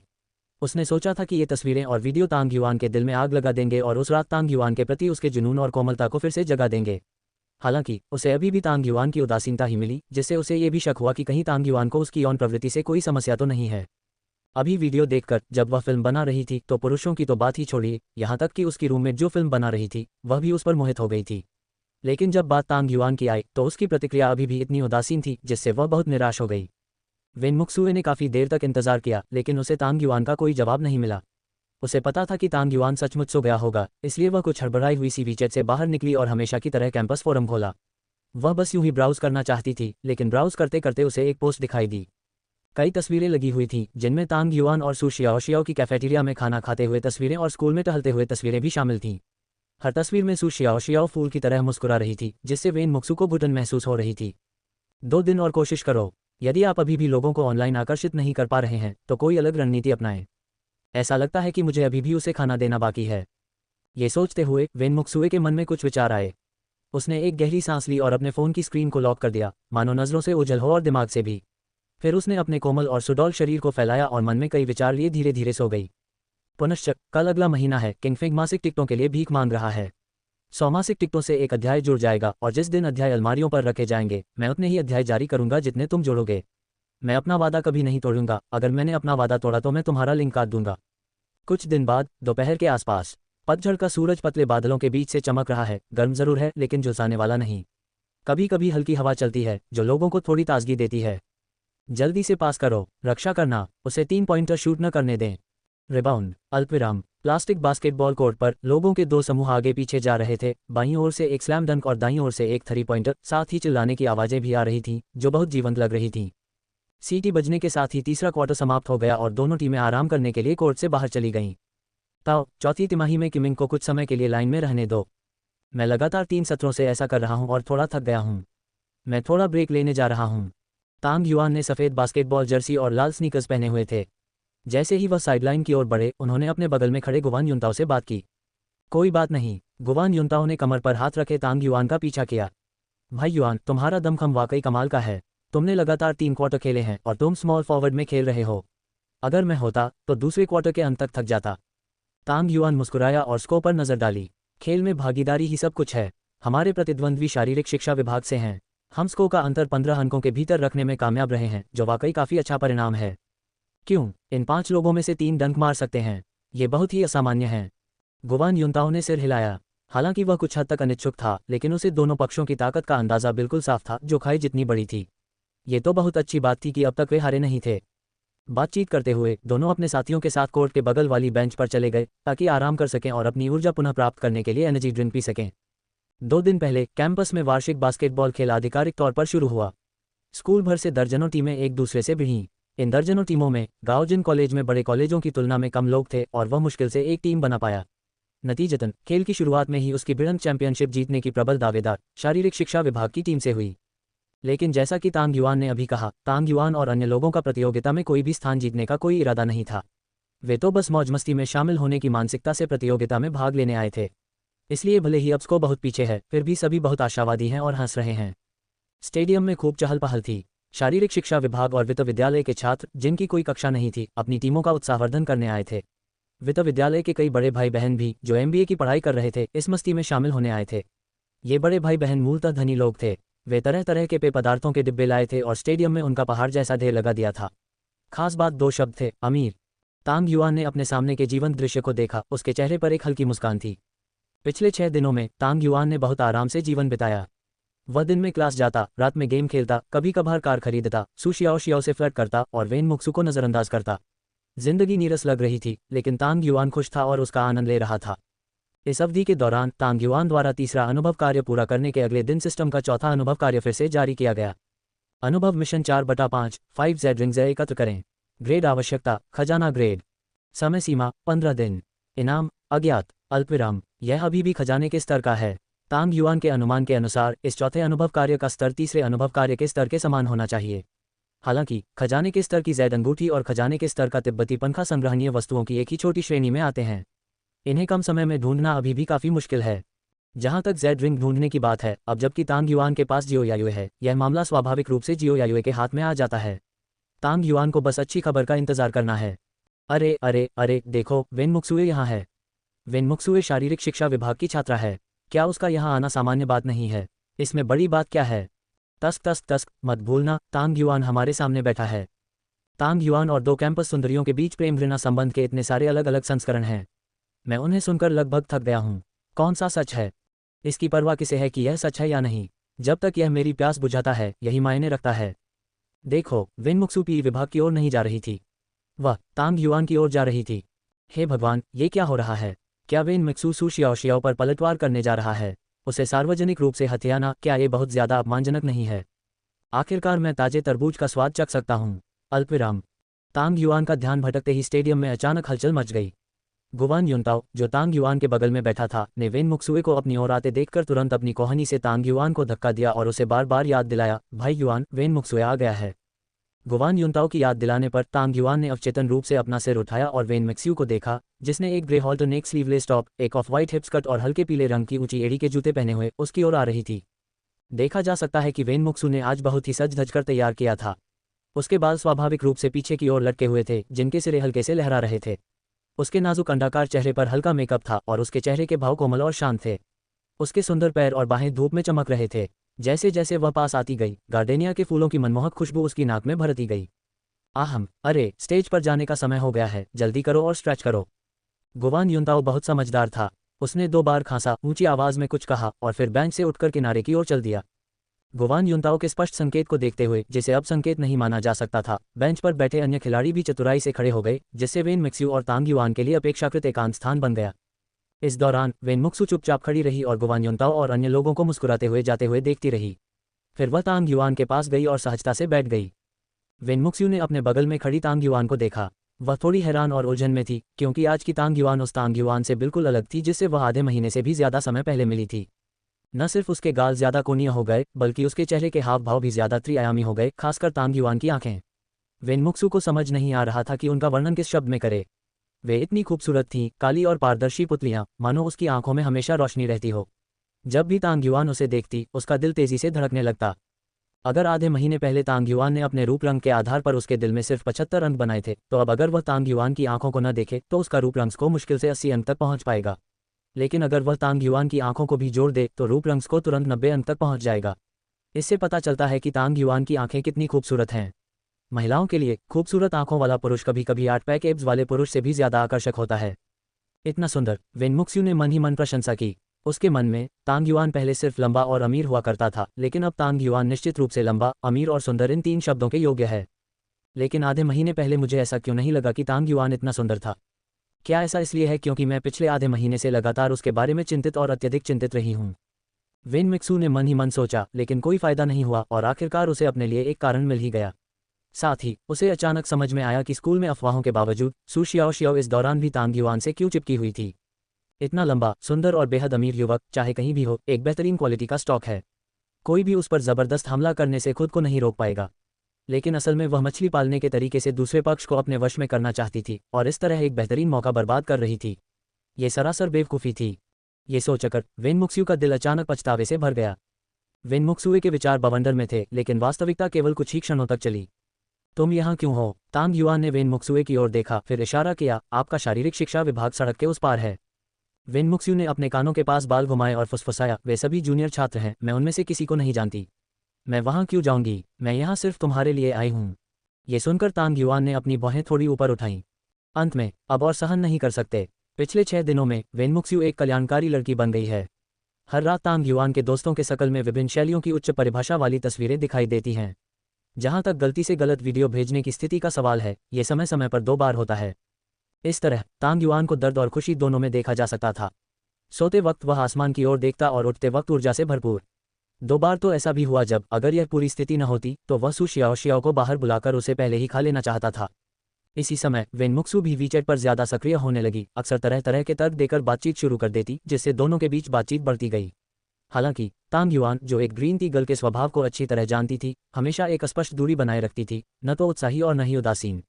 उसने सोचा था कि ये तस्वीरें और वीडियो तांग युआन के दिल में आग लगा देंगे और उस रात तांग युआन के प्रति उसके जुनून और कोमलता को फिर से जगा देंगे। हालांकि उसे अभी भी तांग युआन की उदासीनता ही मिली, जिससे उसे ये भी शक हुआ कि कहीं तांग युआन को उसकी यौन प्रवृत्ति से कोई समस्या तो नहीं है। अभी वीडियो देखकर जब वह फिल्म बना रही थी तो पुरुषों की तो बात ही छोड़िए, यहाँ तक कि उसकी रूममेट जो फिल्म बना रही थी वह भी उस पर मोहित हो गई थी। लेकिन जब बात तांग युआन की आई तो उसकी प्रतिक्रिया अभी भी इतनी उदासीन थी, जिससे वह बहुत निराश हो गई। वेन मुक्सुए ने काफ़ी देर तक इंतजार किया, लेकिन उसे तांग युआन का कोई जवाब नहीं मिला। उसे पता था कि तांग युआन सचमुच सो गया होगा, इसलिए वह कुछ हड़बड़ाई हुई सी वीचैट से बाहर निकली और हमेशा की तरह कैंपस फोरम खोला। वह बस यूं ही ब्राउज करना चाहती थी, लेकिन ब्राउज करते करते उसे एक पोस्ट दिखाई दी। कई तस्वीरें लगी हुई थीं, जिनमें तांग युआन और सू शियाओ की कैफेटेरिया में खाना खाते हुए तस्वीरें और स्कूल में टहलते हुए तस्वीरें भी शामिल थीं। हर तस्वीर में सू शियाओ फूल की तरह मुस्कुरा रही थी, जिससे वेन मुक्सु को घुटन महसूस हो रही थी। 2 दिन और कोशिश करो। यदि आप अभी भी लोगों को ऑनलाइन आकर्षित नहीं कर पा रहे हैं तो कोई अलग रणनीति अपनाएं। ऐसा लगता है कि मुझे अभी भी उसे खाना देना बाकी है। ये सोचते हुए वेन मुक्सुए के मन में कुछ विचार आए। उसने एक गहरी सांस ली और अपने फ़ोन की स्क्रीन को लॉक कर दिया, मानो नज़रों से ओझल हो और दिमाग से भी। फिर उसने अपने कोमल और सुडौल शरीर को फैलाया और मन में कई विचार लिए धीरे धीरे सो गई। पुनश्च कल अगला महीना है, किंगफिंग मासिक टिकटों के लिए भीख मांग रहा है। 100 टिकटों से एक अध्याय जुड़ जाएगा और जिस दिन अध्याय अलमारियों पर रखे जाएंगे मैं उतने ही अध्याय जारी करूंगा जितने तुम जोड़ोगे। मैं अपना वादा कभी नहीं तोड़ूंगा, अगर मैंने अपना वादा तोड़ा तो मैं तुम्हारा लिंक काट दूंगा। कुछ दिन बाद दोपहर के आसपास पतझड़ का सूरज पतले बादलों के बीच से चमक रहा है। गर्म जरूर है लेकिन झुलसाने वाला नहीं। कभी कभी हल्की हवा चलती है जो लोगों को थोड़ी ताजगी देती है। जल्दी से पास करो, रक्षा करना, उसे 3 पॉइंटर शूट न करने दें। रिबाउंड, अल्पविराम। प्लास्टिक बास्केटबॉल कोर्ट पर लोगों के दो समूह आगे पीछे जा रहे थे। बाईं ओर से एक स्लैम डंक और दाईं ओर से एक 3 पॉइंटर, साथ ही चिल्लाने की आवाजें भी आ रही थीं जो बहुत जीवंत लग रही थीं। सीटी बजने के साथ ही तीसरा क्वार्टर समाप्त हो गया और दोनों टीमें आराम करने के लिए कोर्ट से बाहर चली गईं। ताओ, चौथी तिमाही में किमिंग को कुछ समय के लिए लाइन में रहने दो। मैं लगातार 3 सत्रों से ऐसा कर रहा हूं और थोड़ा थक गया हूं। मैं थोड़ा ब्रेक लेने जा रहा हूं। तांग युआन ने सफ़ेद बास्केटबॉल जर्सी और लाल स्नीकर्स पहने हुए थे। जैसे ही वह साइडलाइन की ओर बढ़े उन्होंने अपने बगल में खड़े गुवान युनताओ से बात की। कोई बात नहीं। गुवान युनताओ ने कमर पर हाथ रखे तांग युआन का पीछा किया। भाई युआन, तुम्हारा दमखम वाकई कमाल का है। तुमने लगातार 3 क्वार्टर खेले हैं और तुम स्मॉल फॉरवर्ड में खेल रहे हो। अगर मैं होता तो दूसरे क्वार्टर के अंत तक थक जाता। तांग युआन मुस्कुराया और स्कोर पर नजर डाली। खेल में भागीदारी ही सब कुछ है। हमारे प्रतिद्वंद्वी शारीरिक शिक्षा विभाग से हैं। हम स्कोर का अंतर 15 अंकों के भीतर रखने में कामयाब रहे हैं, जो वाकई काफ़ी अच्छा परिणाम है। क्यों, इन 5 लोगों में से 3 डंक मार सकते हैं। ये बहुत ही असामान्य है। गुवान युनताओ ने सिर हिलाया। हालांकि वह कुछ हद तक अनिच्छुक था लेकिन उसे दोनों पक्षों की ताकत का अंदाजा बिल्कुल साफ था, जो खाई जितनी बड़ी थी। ये तो बहुत अच्छी बात थी कि अब तक वे हारे नहीं थे। बातचीत करते हुए दोनों अपने साथियों के साथ कोर्ट के बगल वाली बेंच पर चले गए ताकि आराम कर सकें और अपनी ऊर्जा पुनः प्राप्त करने के लिए एनर्जी ड्रिंक पी सकें। 2 दिन पहले कैंपस में वार्षिक बास्केटबॉल खेल आधिकारिक तौर पर शुरू हुआ। स्कूल भर से दर्जनों टीमें एक दूसरे से भिड़ीं। इन दर्जनों टीमों में गाओजिन कॉलेज में बड़े कॉलेजों की तुलना में कम लोग थे और वह मुश्किल से एक टीम बना पाया। नतीजतन खेल की शुरुआत में ही उसकी भिड़ंत चैंपियनशिप जीतने की प्रबल दावेदार शारीरिक शिक्षा विभाग की टीम से हुई। लेकिन जैसा कि तांग युआन ने अभी कहा, तांग युआन और अन्य लोगों का प्रतियोगिता में कोई भी स्थान जीतने का कोई इरादा नहीं था। वे तो बस मौज मस्ती में शामिल होने की मानसिकता से प्रतियोगिता में भाग लेने आए थे। इसलिए भले ही अब स्कोर बहुत पीछे है, फिर भी सभी बहुत आशावादी हैं और हंस रहे हैं। स्टेडियम में खूब चहल पहल थी। शारीरिक शिक्षा विभाग और वित्त विद्यालय के छात्र, जिनकी कोई कक्षा नहीं थी, अपनी टीमों का उत्साहवर्धन करने आए थे। वित्त विद्यालय के कई बड़े भाई बहन भी, जो MBA की पढ़ाई कर रहे थे, इस मस्ती में शामिल होने आए थे। ये बड़े भाई बहन मूलतः धनी लोग थे। वे तरह तरह के पेय पदार्थों के डिब्बे लाए थे और स्टेडियम में उनका पहाड़ जैसा ढेर लगा दिया था। खास बात 2 शब्द थे, अमीर। तांग युआन ने अपने सामने के जीवंत दृश्य को देखा। उसके चेहरे पर एक हल्की मुस्कान थी। पिछले 6 दिनों में तांग युआन ने बहुत आराम से जीवन बिताया। वह दिन में क्लास जाता, रात में गेम खेलता, कभी कभार कार खरीदता, सुशियाओ शियाओ से फ्लर्ट करता और वेन मुक्सु को नजरअंदाज करता। जिंदगी नीरस लग रही थी लेकिन तांग युआन खुश था और उसका आनंद ले रहा था। इस अवधि के दौरान तांग युआन द्वारा तीसरा अनुभव कार्य पूरा करने के अगले दिन सिस्टम का चौथा अनुभव कार्य फिर से जारी किया गया। अनुभव मिशन 4/5 5Z रिंग्स एकत्र करें। ग्रेड आवश्यकता, खजाना ग्रेड। समय सीमा 15 दिन। इनाम अज्ञात, अल्पविराम। यह अभी भी खजाने के स्तर का है। तांग युआन के अनुमान के अनुसार इस चौथे अनुभव कार्य का स्तर तीसरे अनुभव कार्य के स्तर के समान होना चाहिए। हालांकि खजाने के स्तर की जैद अंगूठी और खजाने के स्तर का तिब्बती पंखा संग्रहणीय वस्तुओं की एक ही छोटी श्रेणी में आते हैं। इन्हें कम समय में ढूंढना अभी भी काफ़ी मुश्किल है। जहां तक जैड रिंग ढूंढने की बात है, अब जबकि तांग युआन के पास जियो यायुए है, यह मामला स्वाभाविक रूप से जियो यायुए के हाथ में आ जाता है। तांग युआन को बस अच्छी खबर का इंतजार करना है। अरे अरे अरे, देखो, वेन मुक्सुए यहाँ है। वेन मुक्सुए शारीरिक शिक्षा विभाग की छात्रा है। क्या उसका यहाँ आना सामान्य बात नहीं है? इसमें बड़ी बात क्या है? तस्क तस्क तस्क, मत भूलना, तांग युआन हमारे सामने बैठा है। तांग युआन और 2 कैंपस सुंदरियों के बीच प्रेम घृणा संबंध के इतने सारे अलग अलग संस्करण हैं। मैं उन्हें सुनकर लगभग थक गया हूँ। कौन सा सच है? इसकी परवाह किसे है कि यह सच है या नहीं? जब तक यह मेरी प्यास बुझाता है, यही मायने रखता है। देखो, वेन मुक्सु पी विभाग की ओर नहीं जा रही थी, वह तांग युआन की ओर जा रही थी। हे भगवान, ये क्या हो रहा है? क्या वेन मिक्सू सू शियाओ शियाओ पर पलटवार करने जा रहा है? उसे सार्वजनिक रूप से हथियाना, क्या ये बहुत ज्यादा अपमानजनक नहीं है? आखिरकार मैं ताजे तरबूज का स्वाद चख सकता हूँ। अल्पविराम। तांग युआन का ध्यान भटकते ही स्टेडियम में अचानक हलचल मच गई। गुवान युनताओ, जो तांग युआन के बगल में बैठा था, ने वेन मुक्सुए को अपनी ओर आते देखकर तुरंत अपनी कोहनी से तांग युआन को धक्का दिया और उसे बार बार याद दिलाया, भाई युआन, वेन मुक्सुए आ गया है। गुवान युनताओ की याद दिलाने पर तांग युआन ने अवचेतन रूप से अपना सिर उठाया और वेन मिक्स्यू को देखा, जिसने एक grey halter neck sleeveless top, एक ऑफ वाइट हिप्स कट और हल्के पीले रंग की ऊंची एड़ी के जूते पहने हुए उसकी ओर आ रही थी। देखा जा सकता है कि वेन मुक्सु ने आज बहुत ही सज धज कर तैयार किया था। उसके बाल स्वाभाविक रूप से पीछे की ओर लटके हुए थे, जिनके सिरे हल्के से लहरा रहे थे। उसके नाजुक अंडाकार चेहरे पर हल्का मेकअप था और उसके चेहरे के भाव कोमल और शांत थे। उसके सुंदर पैर और बाहें धूप में चमक रहे थे। जैसे जैसे वह पास आती गई, गार्डेनिया के फूलों की मनमोहक खुशबू उसकी नाक में भरती गई। आहम, अरे स्टेज पर जाने का समय हो गया है, जल्दी करो और स्ट्रेच करो। गुवान युनताओ बहुत समझदार था। उसने 2 बार खांसा, ऊंची आवाज में कुछ कहा और फिर बेंच से उठकर किनारे की ओर चल दिया। गुवान युनताओ के स्पष्ट संकेत को देखते हुए, जिसे अब संकेत नहीं माना जा सकता था, बेंच पर बैठे अन्य खिलाड़ी भी चतुराई से खड़े हो गए, जिससे वेन मिक्स्यू और तांग युआन के लिए अपेक्षाकृत एकांत स्थान बन गया। इस दौरान वेन मुक्सू चुपचाप खड़ी रही और गुवान युनताओ और अन्य लोगों को मुस्कुराते हुए जाते हुए देखती रही। फिर वह तांग युआन के पास गई और सहजता से बैठ गई। वेन मुक्स्यू ने अपने बगल में खड़ी तांग युआन को देखा। वह थोड़ी हैरान और उलझन में थी, क्योंकि आज की तांग युआन उस तांग युआन से बिल्कुल अलग थी जिससे वह आधे महीने से भी ज्यादा समय पहले मिली थी। न सिर्फ उसके गाल ज्यादा कोनीय हो गए, बल्कि उसके चेहरे के हाव भाव भी ज्यादा त्रिआयामी हो गए, खासकर तांग युआन की आंखें। वेन मुक्सू को समझ नहीं आ रहा था कि उनका वर्णन किस शब्द में करे। वे इतनी खूबसूरत थीं, काली और पारदर्शी पुतलियां, मानो उसकी आंखों में हमेशा रोशनी रहती हो। जब भी तांग युआन उसे देखती, उसका दिल तेजी से धड़कने लगता। अगर आधे महीने पहले तांग युआन ने अपने रूप रंग के आधार पर उसके दिल में सिर्फ 75 अंक बनाए थे, तो अब अगर वह तांग युआन की आंखों को न देखे तो उसका रूप रंग को मुश्किल से 80 अंक तक पहुंच पाएगा। लेकिन अगर वह तांग युआन की आंखों को भी जोड़ दे तो रूप रंग को तुरंत 90 अंक तक पहुंच जाएगा। इससे पता चलता है कि तांग युआन की आंखें कितनी खूबसूरत हैं। महिलाओं के लिए खूबसूरत आंखों वाला पुरुष कभी कभी 8 पैक एब्स वाले पुरुष से भी ज्यादा आकर्षक होता है। इतना सुंदर, वेन मुक्स्यू ने मन ही मन प्रशंसा की। उसके मन में तांग युआन पहले सिर्फ लंबा और अमीर हुआ करता था, लेकिन अब तांग युआन निश्चित रूप से लंबा, अमीर और सुंदर इन 3 शब्दों के योग्य है। लेकिन आधे महीने पहले मुझे ऐसा क्यों नहीं लगा कि तांग युआन इतना सुंदर था? क्या ऐसा इसलिए है क्योंकि मैं पिछले आधे महीने से लगातार उसके बारे में चिंतित और अत्यधिक चिंतित रही हूँ? वेन मिक्सू ने मन ही मन सोचा, लेकिन कोई फायदा नहीं हुआ और आखिरकार उसे अपने लिए एक कारण मिल ही गया। साथ ही उसे अचानक समझ में आया कि स्कूल में अफवाहों के बावजूद सू शियाओ इस दौरान भी तांग युआन से क्यों चिपकी हुई थी। इतना लंबा, सुंदर और बेहद अमीर युवक, चाहे कहीं भी हो, एक बेहतरीन क्वालिटी का स्टॉक है। कोई भी उस पर जबरदस्त हमला करने से खुद को नहीं रोक पाएगा। लेकिन असल में वह मछली पालने के तरीके से दूसरे पक्ष को अपने वश में करना चाहती थी और इस तरह एक बेहतरीन मौका बर्बाद कर रही थी। ये सरासर बेवकूफ़ी थी। ये सोचकर वेन मुक्स्यू का दिल अचानक पछतावे से भर गया। वेन मुक्सुए के विचार बवंडर में थे, लेकिन वास्तविकता केवल कुछ ही क्षणों तक चली। तुम यहाँ क्यों हो? तांग युआन ने वेन मुक्सुए की ओर देखा, फिर इशारा किया, आपका शारीरिक शिक्षा विभाग सड़क के उस पार है। वेन मुक्स्यू ने अपने कानों के पास बाल घुमाए और फुसफुसाया, वे सभी जूनियर छात्र हैं, मैं उनमें से किसी को नहीं जानती। मैं वहाँ क्यों जाऊंगी? मैं यहाँ सिर्फ तुम्हारे लिए आई हूँ। ये सुनकर तांग युआन ने अपनी भौहें थोड़ी ऊपर उठाईं। अंत में अब और सहन नहीं कर सकते। पिछले 6 दिनों में वेन मुक्स्यू एक कल्याणकारी लड़की बन गई है। हर रात तांग युआन के दोस्तों के शकल में विभिन्न शैलियों की उच्च परिभाषा वाली तस्वीरें दिखाई देती हैं। जहाँ तक गलती से गलत वीडियो भेजने की स्थिति का सवाल है, ये समय समय पर 2 बार होता है। इस तरह तांग युआन को दर्द और खुशी दोनों में देखा जा सकता था। सोते वक्त वह आसमान की ओर देखता और उठते वक्त ऊर्जा से भरपूर। 2 बार तो ऐसा भी हुआ जब, अगर यह पूरी स्थिति न होती, तो वह सू शियाओ को बाहर बुलाकर उसे पहले ही खा लेना चाहता था। इसी समय वेन मुक्सू भी वीचैट पर ज्यादा सक्रिय होने लगी, अक्सर तरह तरह के तर्क देकर बातचीत शुरू कर देती, जिससे दोनों के बीच बातचीत बढ़ती गई। हालांकि तांग युआन, जो एक ग्रीन टी गर्ल के स्वभाव को अच्छी तरह जानती थी, हमेशा एक स्पष्ट दूरी बनाए रखती थी, न तो उत्साही और न ही उदासीन।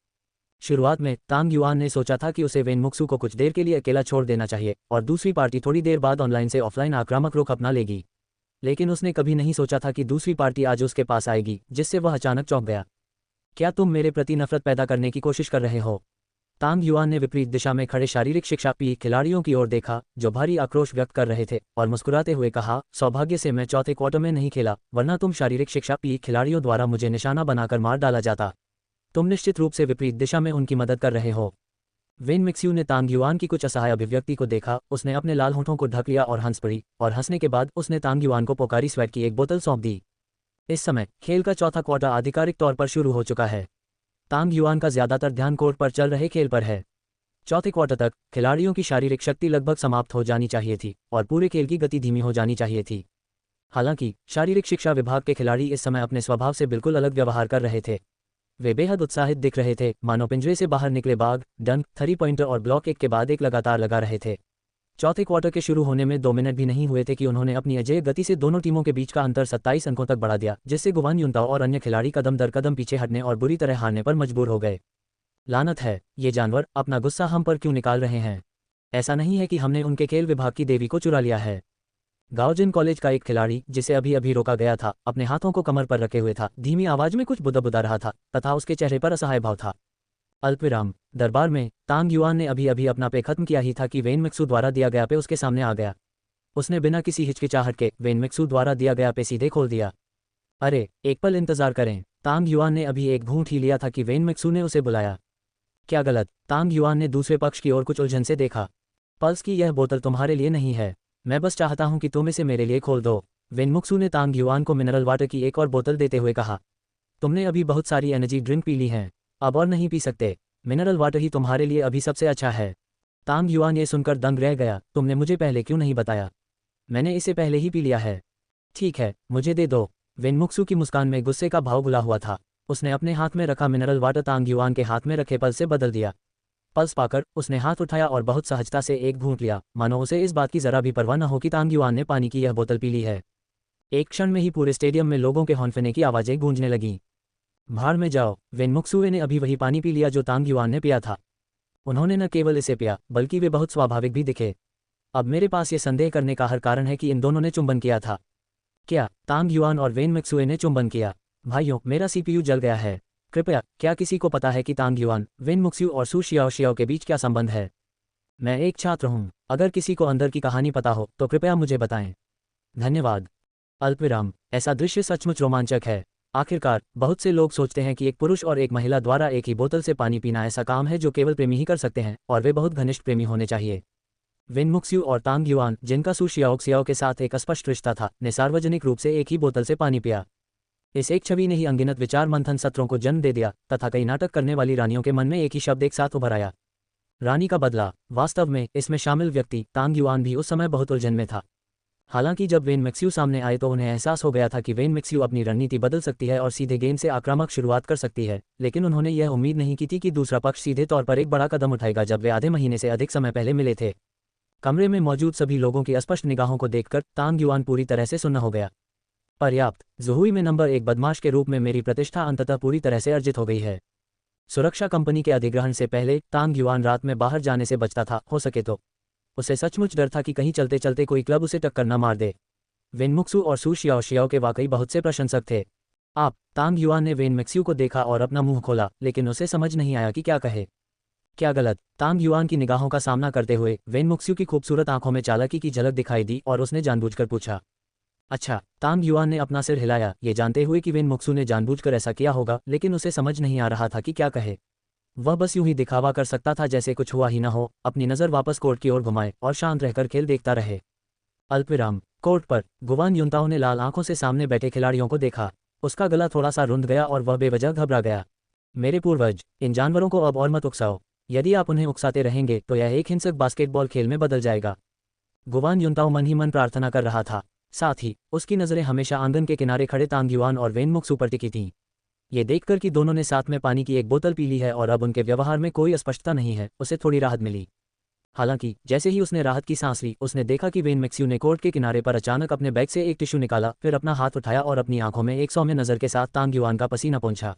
शुरुआत में तांग युआन ने सोचा था कि उसे वेन मुक्सू को कुछ देर के लिए अकेला छोड़ देना चाहिए और दूसरी पार्टी थोड़ी देर बाद ऑनलाइन से ऑफलाइन आक्रामक रुख अपना लेगी। लेकिन उसने कभी नहीं सोचा था कि दूसरी पार्टी आज उसके पास आएगी, जिससे वह अचानक चौंक गया। क्या तुम मेरे प्रति नफरत पैदा करने की कोशिश कर रहे हो? तांग युआन ने विपरीत दिशा में खड़े शारीरिक शिक्षा पी खिलाड़ियों की ओर देखा, जो भारी आक्रोश व्यक्त कर रहे थे, और मुस्कुराते हुए कहा, सौभाग्य से मैं चौथे क्वार्टर में नहीं खेला, वरना तुम शारीरिक शिक्षा पी खिलाड़ियों द्वारा मुझे निशाना बनाकर मार डाला जाता। तुम निश्चित रूप से विपरीत दिशा में उनकी मदद कर रहे हो। वेन मिक्स्यू ने तांग युआन की कुछ असहाय अभिव्यक्ति को देखा, उसने अपने लाल होठों को ढक लिया और हंस पड़ी, और हंसने के बाद उसने तांग युआन को पोकारी स्वेट की एक बोतल सौंप दी। इस समय खेल का चौथा क्वार्टर आधिकारिक तौर पर शुरू हो चुका है। तांग युआन का ज्यादातर ध्यान कोर्ट पर चल रहे खेल पर है। चौथे क्वार्टर तक खिलाड़ियों की शारीरिक शक्ति लगभग समाप्त हो जानी चाहिए थी और पूरे खेल की गति धीमी हो जानी चाहिए थी। हालांकि शारीरिक शिक्षा विभाग के खिलाड़ी इस समय अपने स्वभाव से बिल्कुल अलग व्यवहार कर रहे थे। वे बेहद उत्साहित दिख रहे थे, मानो पिंजरे से बाहर निकले बाघ, डंक, 3 पॉइंटर और ब्लॉक एक के बाद एक लगातार लगा रहे थे। चौथे क्वार्टर के शुरू होने में 2 मिनट भी नहीं हुए थे कि उन्होंने अपनी अजेय गति से दोनों टीमों के बीच का अंतर 27 अंकों तक बढ़ा दिया, जिससे गुवान युनताओ और अन्य खिलाड़ी कदम दर कदम पीछे हटने और बुरी तरह हारने पर मजबूर हो गए। लानत है, ये जानवर अपना गुस्सा हम पर क्यों निकाल रहे हैं? ऐसा नहीं है कि हमने उनके खेल विभाग की देवी को चुरा लिया है। गाओजिन कॉलेज का एक खिलाड़ी, जिसे अभी अभी रोका गया था, अपने हाथों को कमर पर रखे हुए था, धीमी आवाज में कुछ बुदा रहा था तथा उसके चेहरे पर असहाय भाव था। अल्पविराम। दरबार में तांग युआन ने अभी अभी अपना पे खत्म किया ही था कि वेन मिक्सू द्वारा दिया गया पे उसके सामने आ गया। उसने बिना किसी हिचकिचाहट के वेन मिक्सू द्वारा दिया गया पे सीधे खोल दिया। अरे एक पल इंतजार करें। तांग युआन ने अभी एक घूंट ही लिया था कि वेन मिक्सू ने उसे बुलाया। क्या गलत? तांग युआन ने दूसरे पक्ष की ओर कुछ उलझन से देखा। पल्स की यह बोतल तुम्हारे लिए नहीं है, मैं बस चाहता हूं कि तुम इसे मेरे लिए खोल दो। वेन मिक्सू ने तांग युआन को मिनरल वाटर की एक और बोतल देते हुए कहा। तुमने अभी बहुत सारी एनर्जी ड्रिंक पी ली हैं, अब और नहीं पी सकते। मिनरल वाटर ही तुम्हारे लिए अभी सबसे अच्छा है। तांग युआन ये सुनकर दंग रह गया। तुमने मुझे पहले क्यों नहीं बताया? मैंने इसे पहले ही पी लिया है। ठीक है, मुझे दे दो। वेन मिक्सू की मुस्कान में गुस्से का भाव घुला हुआ था। उसने अपने हाथ में रखा मिनरल वाटर तांग युआन के हाथ में रखे पल्स से बदल दिया। पल्स पाकर उसने हाथ उठाया और बहुत सहजता से एक घूंट लिया, मानो उसे इस बात की जरा भी परवाह न हो कि तांग युआन ने पानी की यह बोतल पी ली है। एक क्षण में ही पूरे स्टेडियम में लोगों के हौंफने की आवाजें गूंजने लगीं। भाड़ में जाओ, वेन मिक्सूए ने अभी वही पानी पी लिया जो तांग युआन ने पिया था। उन्होंने न केवल इसे पिया बल्कि वे बहुत स्वाभाविक भी दिखे। अब मेरे पास ये संदेह करने का हर कारण है कि इन दोनों ने चुंबन किया था। क्या? तांग युआन और वेन मिक्सूए ने चुंबन किया? भाइयों, मेरा सीपीयू जल गया है। कृपया, क्या किसी को पता है कि तांग युआन, वेन मिक्सू और सू शियाओ के बीच क्या संबंध है? मैं एक छात्र हूँ, अगर किसी को अंदर की कहानी पता हो तो कृपया मुझे बताएं। धन्यवाद। अल्पविराम। ऐसा दृश्य सचमुच रोमांचक है। आखिरकार बहुत से लोग सोचते हैं कि एक पुरुष और एक महिला द्वारा एक ही बोतल से पानी पीना ऐसा काम है जो केवल प्रेमी ही कर सकते हैं, और वे बहुत घनिष्ठ प्रेमी होने चाहिए। वेन मिक्सू और तांग युआन, जिनका सू शियाओ के साथ एक स्पष्ट रिश्ता था, ने सार्वजनिक रूप से एक ही बोतल से पानी पिया। इस एक छवि ने ही अनगिनत विचार मंथन सत्रों को जन्म दे दिया तथा कई नाटक करने वाली रानियों के मन में एक ही शब्द एक साथ उभर आया, रानी का बदला। वास्तव में इसमें शामिल व्यक्ति तांग युआन भी उस समय बहुत उलझन में था। हालांकि जब वेन मिक्सू सामने आए तो उन्हें एहसास हो गया था कि वेन मिक्सू अपनी रणनीति बदल सकती है और सीधे गेम से आक्रामक शुरुआत कर सकती है, लेकिन उन्होंने यह उम्मीद नहीं की थी कि दूसरा पक्ष सीधे तौर पर एक बड़ा कदम उठाएगा। जब वे आधे महीने से अधिक समय पहले मिले थे, कमरे में मौजूद सभी लोगों की स्पष्ट निगाहों को देखकर तांग युआन पूरी तरह से सुन्न हो गया। पर्याप्त। ज़ुहुई में नंबर 1 बदमाश के रूप में मेरी प्रतिष्ठा अंततः पूरी तरह से अर्जित हो गई है। सुरक्षा कंपनी के अधिग्रहण से पहले तांग युआन रात में बाहर जाने से बचता था, हो सके तो। उसे सचमुच डर था कि कहीं चलते चलते कोई क्लब उसे टक्कर न मार दे। वेन मिक्सू और सू शियाओ के वाकई बहुत से प्रशंसक थे। तांग युआन ने वेन मिक्सू को देखा और अपना मुंह खोला, लेकिन उसे समझ नहीं आया कि क्या कहे। क्या गलत? तांग युआन की निगाहों का सामना करते हुए वेन मिक्सू की खूबसूरत आंखों में चालाकी की झलक दिखाई दी और उसने जानबूझकर पूछा। अच्छा। तांग युआन ने अपना सिर हिलाया, ये जानते हुए कि वेन मिक्सू ने जानबूझकर ऐसा किया होगा, लेकिन उसे समझ नहीं आ रहा था कि क्या कहे। वह बस यूं ही दिखावा कर सकता था जैसे कुछ हुआ ही न हो, अपनी नज़र वापस कोर्ट की ओर घुमाए और शांत रहकर खेल देखता रहे। अल्पविराम। कोर्ट पर गुवान युनताओ ने लाल आंखों से सामने बैठे खिलाड़ियों को देखा। उसका गला थोड़ा सा रुंध गया और वह बेवजह घबरा गया। मेरे पूर्वज, इन जानवरों को अब और मत उकसाओ। यदि आप उन्हें उकसाते रहेंगे तो यह एक हिंसक बास्केटबॉल खेल में बदल जाएगा। गुवान युनताओ मन ही मन प्रार्थना कर रहा था। साथ ही उसकी नज़रें हमेशा आंगन के किनारे खड़े तांग युआन और वेन मिक्सू पर टिकी थीं। ये देखकर कि दोनों ने साथ में पानी की एक बोतल पी ली है और अब उनके व्यवहार में कोई अस्पष्टता नहीं है, उसे थोड़ी राहत मिली। हालांकि जैसे ही उसने राहत की सांस ली, उसने देखा कि वेन मिक्सू ने कोर्ट के किनारे पर अचानक अपने बैग से एक टिश्यू निकाला, फिर अपना हाथ उठाया और अपनी आंखों में एक सौम्य नज़र के साथ तांग युआन का पसीना पोंछा।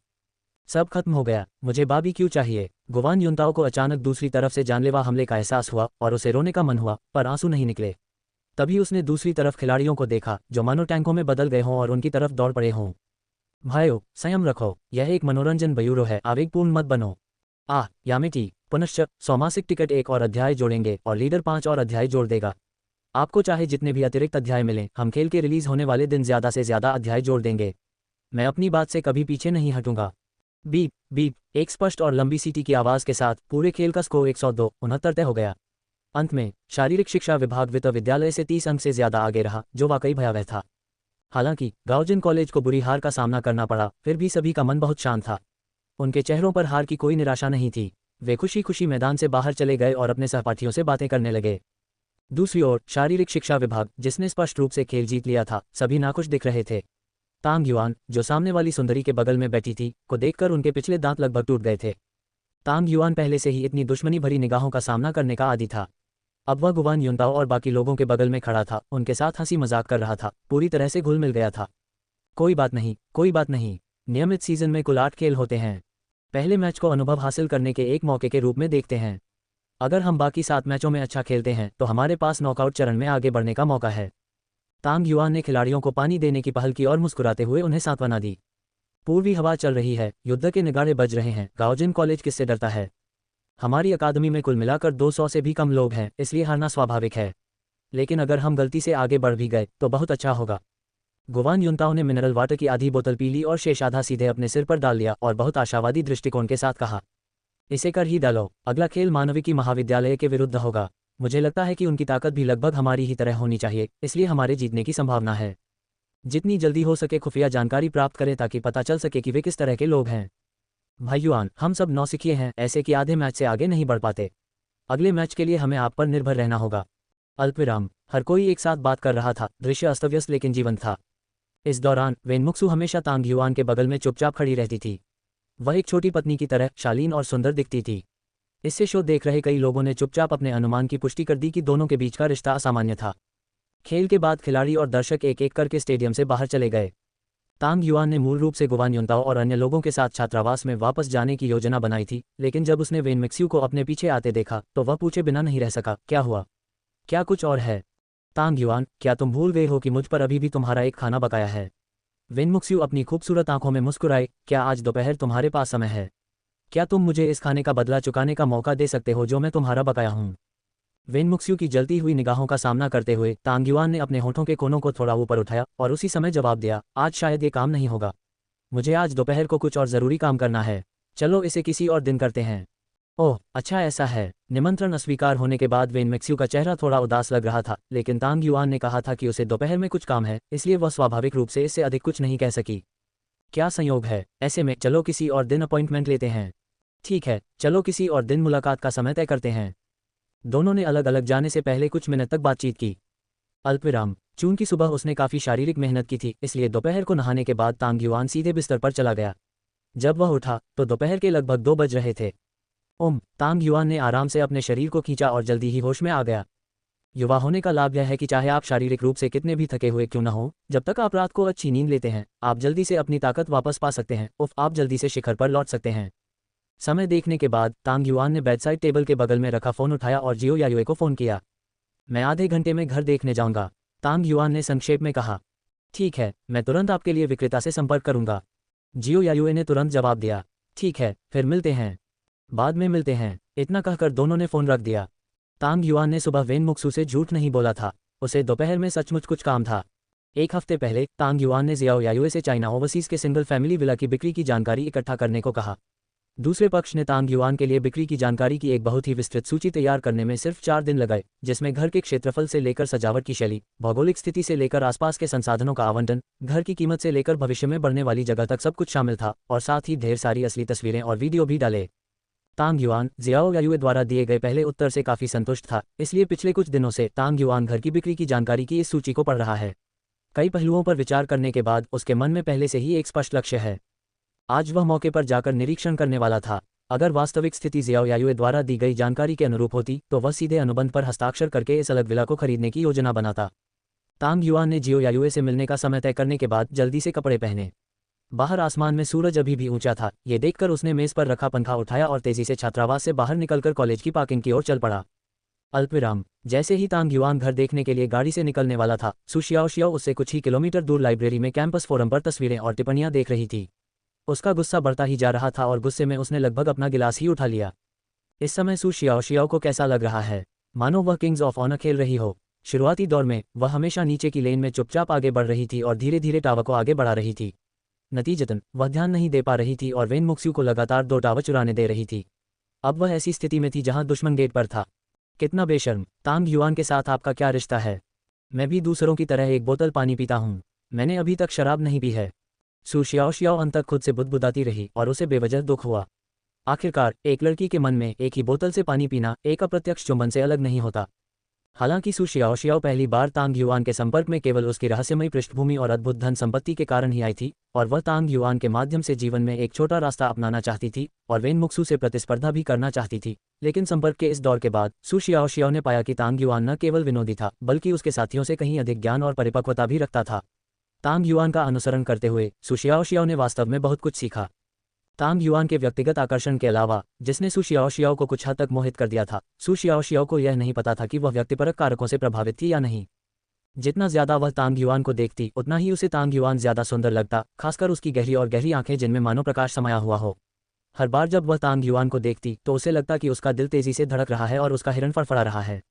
सब खत्म हो गया, मुझे बारबेक्यू चाहिए। गुवान युनताओ को अचानक दूसरी तरफ से जानलेवा हमले का एहसास हुआ और उसे रोने का मन हुआ, पर आंसू नहीं निकले। तभी उसने दूसरी तरफ खिलाड़ियों को देखा जो मानो टैंकों में बदल गए हों और उनकी तरफ दौड़ पड़े हों। भाइयों, संयम रखो, यह एक मनोरंजन ब्यूरो है, आवेगपूर्ण मत बनो। यामिटी, पुनश्च 100 मासिक टिकट 1 और अध्याय जोड़ेंगे और लीडर 5 और अध्याय जोड़ देगा। आपको चाहे जितने भी अतिरिक्त अध्याय मिलें, हम खेल के रिलीज होने वाले दिन ज़्यादा से ज़्यादा अध्याय जोड़ देंगे। मैं अपनी बात से कभी पीछे नहीं हटूंगा। बीप बीप, एक स्पष्ट और लंबी सीटी की आवाज़ के साथ पूरे खेल का स्कोर 102-69 तय हो गया। अंत में शारीरिक शिक्षा विभाग वित्त विद्यालय से 30 अंक से ज़्यादा आगे रहा, जो वाकई भयावह था। हालांकि गाओजिन कॉलेज को बुरी हार का सामना करना पड़ा, फिर भी सभी का मन बहुत शांत था। उनके चेहरों पर हार की कोई निराशा नहीं थी। वे खुशी खुशी मैदान से बाहर चले गए और अपने सहपाठियों से बातें करने लगे। दूसरी ओर शारीरिक शिक्षा विभाग, जिसने स्पष्ट रूप से खेल जीत लिया था, सभी नाखुश दिख रहे थे। तांग युआन, जो सामने वाली सुंदरी के बगल में बैठी थी, को देखकर उनके पिछले दांत लगभग टूट गए थे। तांग युआन पहले से ही इतनी दुश्मनी भरी निगाहों का सामना करने का आदी था। अब वह गुवान युनताओ और बाकी लोगों के बगल में खड़ा था, उनके साथ हंसी मजाक कर रहा था, पूरी तरह से घुल मिल गया था। कोई बात नहीं, कोई बात नहीं। नियमित सीजन में कुल 8 खेल होते हैं। पहले मैच को अनुभव हासिल करने के एक मौके के रूप में देखते हैं। अगर हम बाकी 7 मैचों में अच्छा खेलते हैं तो हमारे पास नॉकआउट चरण में आगे बढ़ने का मौका है। तांग युआन ने खिलाड़ियों को पानी देने की पहल की और मुस्कुराते हुए उन्हें सांत्वना दी। पूर्वी हवा चल रही है, युद्ध के नगाड़े बज रहे हैं। गाओजिन कॉलेज किससे डरता है? हमारी अकादमी में कुल मिलाकर 200 से भी कम लोग हैं, इसलिए हारना स्वाभाविक है। लेकिन अगर हम गलती से आगे बढ़ भी गए तो बहुत अच्छा होगा। गुवान युनताओ ने मिनरल वाटर की आधी बोतल पी ली और शेष आधा सीधे अपने सिर पर डाल लिया और बहुत आशावादी दृष्टिकोण के साथ कहा, इसे कर ही डालो। अगला खेल मानविकी महाविद्यालय के विरुद्ध होगा। मुझे लगता है कि उनकी ताकत भी लगभग हमारी ही तरह होनी चाहिए, इसलिए हमारे जीतने की संभावना है। जितनी जल्दी हो सके खुफिया जानकारी प्राप्त करें ताकि पता चल सके कि वे किस तरह के लोग हैं। भाई युआन, हम सब नौसिखिए हैं, ऐसे कि आधे मैच से आगे नहीं बढ़ पाते। अगले मैच के लिए हमें आप पर निर्भर रहना होगा। अल्पविराम। हर कोई एक साथ बात कर रहा था। दृश्य अस्तव्यस्त लेकिन जीवंत था। इस दौरान वेनमुक्सु हमेशा तांग युआन के बगल में चुपचाप खड़ी रहती थी। वह एक छोटी पत्नी की तरह शालीन और सुंदर दिखती थी। इससे शो देख रहे कई लोगों ने चुपचाप अपने अनुमान की पुष्टि कर दी कि दोनों के बीच का रिश्ता असामान्य था। खेल के बाद खिलाड़ी और दर्शक एक एक करके स्टेडियम से बाहर चले गए। तांग युआन ने मूल रूप से गुवान युनताओ और अन्य लोगों के साथ छात्रावास में वापस जाने की योजना बनाई थी, लेकिन जब उसने वेनमिक्स्यू को अपने पीछे आते देखा तो वह पूछे बिना नहीं रह सका, क्या हुआ? क्या कुछ और है? तांग युआन, क्या तुम भूल गए हो कि मुझ पर अभी भी तुम्हारा एक खाना बकाया है? वेनमुक्स्यू अपनी खूबसूरत आंखों में मुस्कुराए, क्या आज दोपहर तुम्हारे पास समय है? क्या तुम मुझे इस खाने का बदला चुकाने का मौका दे सकते हो जो मैं तुम्हारा बकाया हूँ? वेनमुक्स्यू की जलती हुई निगाहों का सामना करते हुए तांग युआन ने अपने होठों के कोनों को थोड़ा ऊपर उठाया और उसी समय जवाब दिया, आज शायद ये काम नहीं होगा। मुझे आज दोपहर को कुछ और ज़रूरी काम करना है। चलो इसे किसी और दिन करते हैं। ओह अच्छा ऐसा है। निमंत्रण अस्वीकार होने के बाद वेनमिक्स्यू का चेहरा थोड़ा उदास लग रहा था, लेकिन तांग युआन ने कहा था कि उसे दोपहर में कुछ काम है, इसलिए वह स्वाभाविक रूप से इससे अधिक कुछ नहीं कह सकी। क्या संयोग है, ऐसे में चलो किसी और दिन अपॉइंटमेंट लेते हैं। ठीक है, चलो किसी और दिन मुलाकात का समय तय करते हैं। दोनों ने अलग अलग जाने से पहले कुछ मिनट तक बातचीत की। अल्पविराम। चूंकि सुबह उसने काफ़ी शारीरिक मेहनत की थी, इसलिए दोपहर को नहाने के बाद तांग युआन सीधे बिस्तर पर चला गया। जब वह उठा तो दोपहर के लगभग 2 बज रहे थे। तांग युआन ने आराम से अपने शरीर को खींचा और जल्दी ही होश में आ गया। युवा होने का लाभ यह है कि चाहे आप शारीरिक रूप से कितने भी थके हुए क्यों न हो, जब तक आप रात को अच्छी नींद लेते हैं आप जल्दी से अपनी ताकत वापस पा सकते हैं। आप जल्दी से शिखर पर लौट सकते हैं। समय देखने के बाद तांग युआन ने बेडसाइड टेबल के बगल में रखा फ़ोन उठाया और जियो यायुए को फ़ोन किया। मैं आधे घंटे में घर देखने जाऊंगा, तांग युआन ने संक्षेप में कहा। ठीक है, मैं तुरंत आपके लिए विक्रेता से संपर्क करूंगा। जियो यायुए ने तुरंत जवाब दिया। ठीक है, फिर मिलते हैं। बाद में मिलते हैं। इतना कहकर दोनों ने फ़ोन रख दिया। तांग युआन ने सुबह वेनमुक्सू से झूठ नहीं बोला था, उसे दोपहर में सचमुच कुछ काम था। एक हफ्ते पहले तांग युआन ने जियाओ यायुए से चाइना ओवरसीज़ के सिंगल फैमिली विला की बिक्री की जानकारी इकट्ठा करने को कहा। दूसरे पक्ष ने तांग युआन के लिए बिक्री की जानकारी की एक बहुत ही विस्तृत सूची तैयार करने में सिर्फ 4 दिन लगाए, जिसमें घर के क्षेत्रफल से लेकर सजावट की शैली, भौगोलिक स्थिति से लेकर आसपास के संसाधनों का आवंटन, घर की कीमत से लेकर भविष्य में बढ़ने वाली जगह तक सब कुछ शामिल था, और साथ ही ढेर सारी असली तस्वीरें और वीडियो भी डाले। तांग युआन जियाओ यायुए द्वारा दिए गए पहले उत्तर से काफ़ी संतुष्ट था, इसलिए पिछले कुछ दिनों से तांग युआन घर की बिक्री की जानकारी की इस सूची को पढ़ रहा है। कई पहलुओं पर विचार करने के बाद उसके मन में पहले से ही एक स्पष्ट लक्ष्य है। आज वह मौके पर जाकर निरीक्षण करने वाला था। अगर वास्तविक स्थिति जियाओ यायुए द्वारा दी गई जानकारी के अनुरूप होती तो वह सीधे अनुबंध पर हस्ताक्षर करके इस अलग विला को खरीदने की योजना बनाता। तांग युआन ने जियो यायुए से मिलने का समय तय करने के बाद जल्दी से कपड़े पहने। बाहर आसमान में सूरज अभी भी ऊंचा था। ये देखकर उसने मेज पर रखा पंखा उठाया और तेजी से छात्रावास से बाहर निकलकर कॉलेज की पार्किंग की ओर चल पड़ा। अल्पविराम। जैसे ही तांग युआन घर देखने के लिए गाड़ी से निकलने वाला था, सु शियाओ उससे कुछ ही किलोमीटर दूर लाइब्रेरी में कैंपस फोरम पर तस्वीरें और टिप्पणियां देख रही थी। उसका गुस्सा बढ़ता ही जा रहा था और गुस्से में उसने लगभग अपना गिलास ही उठा लिया। इस समय सु शियाओ को कैसा लग रहा है? मानो वह किंग्स ऑफ ऑनर खेल रही हो। शुरुआती दौर में वह हमेशा नीचे की लेन में चुपचाप आगे बढ़ रही थी और धीरे धीरे टावर को आगे बढ़ा रही थी। नतीजतन वह ध्यान नहीं दे पा रही थी और वेनमुक्स्यू को लगातार 2 टावर चुराने दे रही थी। अब वह ऐसी स्थिति में थी जहां दुश्मन गेट पर था। कितना बेशर्म। तांग युआन के साथ आपका क्या रिश्ता है? मैं भी दूसरों की तरह एक बोतल पानी पीता हूँ। मैंने अभी तक शराब नहीं पी है। सु शियाओ अंत तक खुद से बुदबुदाती रही और उसे बेवजह दुख हुआ। आखिरकार एक लड़की के मन में एक ही बोतल से पानी पीना एक अप्रत्यक्ष चुंबन से अलग नहीं होता। हालांकि सु शियाओ पहली बार तांग युआन के संपर्क में केवल उसकी रहस्यमयी पृष्ठभूमि और अद्भुत धन संपत्ति के कारण ही आई थी, और वह तांग युआन के माध्यम से जीवन में एक छोटा रास्ता अपनाना चाहती थी और वेनमुक्सू से प्रतिस्पर्धा भी करना चाहती थी। लेकिन संपर्क के इस दौर के बाद सु शियाओ ने पाया कि तांग युआन न केवल विनोदी था, बल्कि उसके साथियों से कहीं अधिक ज्ञान और परिपक्वता भी रखता था। तांग युआन का अनुसरण करते हुए सु शियाओ ने वास्तव में बहुत कुछ सीखा। तांग युआन के व्यक्तिगत आकर्षण के अलावा, जिसने सु शियाओ को कुछ हद तक मोहित कर दिया था, सु शियाओ को यह नहीं पता था कि वह व्यक्तिपरक कारकों से प्रभावित थी या नहीं। जितना ज्यादा वह तांग युआन को देखती उतना ही उसे तांग युआन ज्यादा सुंदर लगता, खासकर उसकी गहरी और गहरी आंखें जिनमें मानो प्रकाश समाया हुआ हो। हर बार जब वह तांग युआन को देखती तो उसे लगता कि उसका दिल तेजी से धड़क रहा है और उसका हिरन फड़फड़ा रहा है।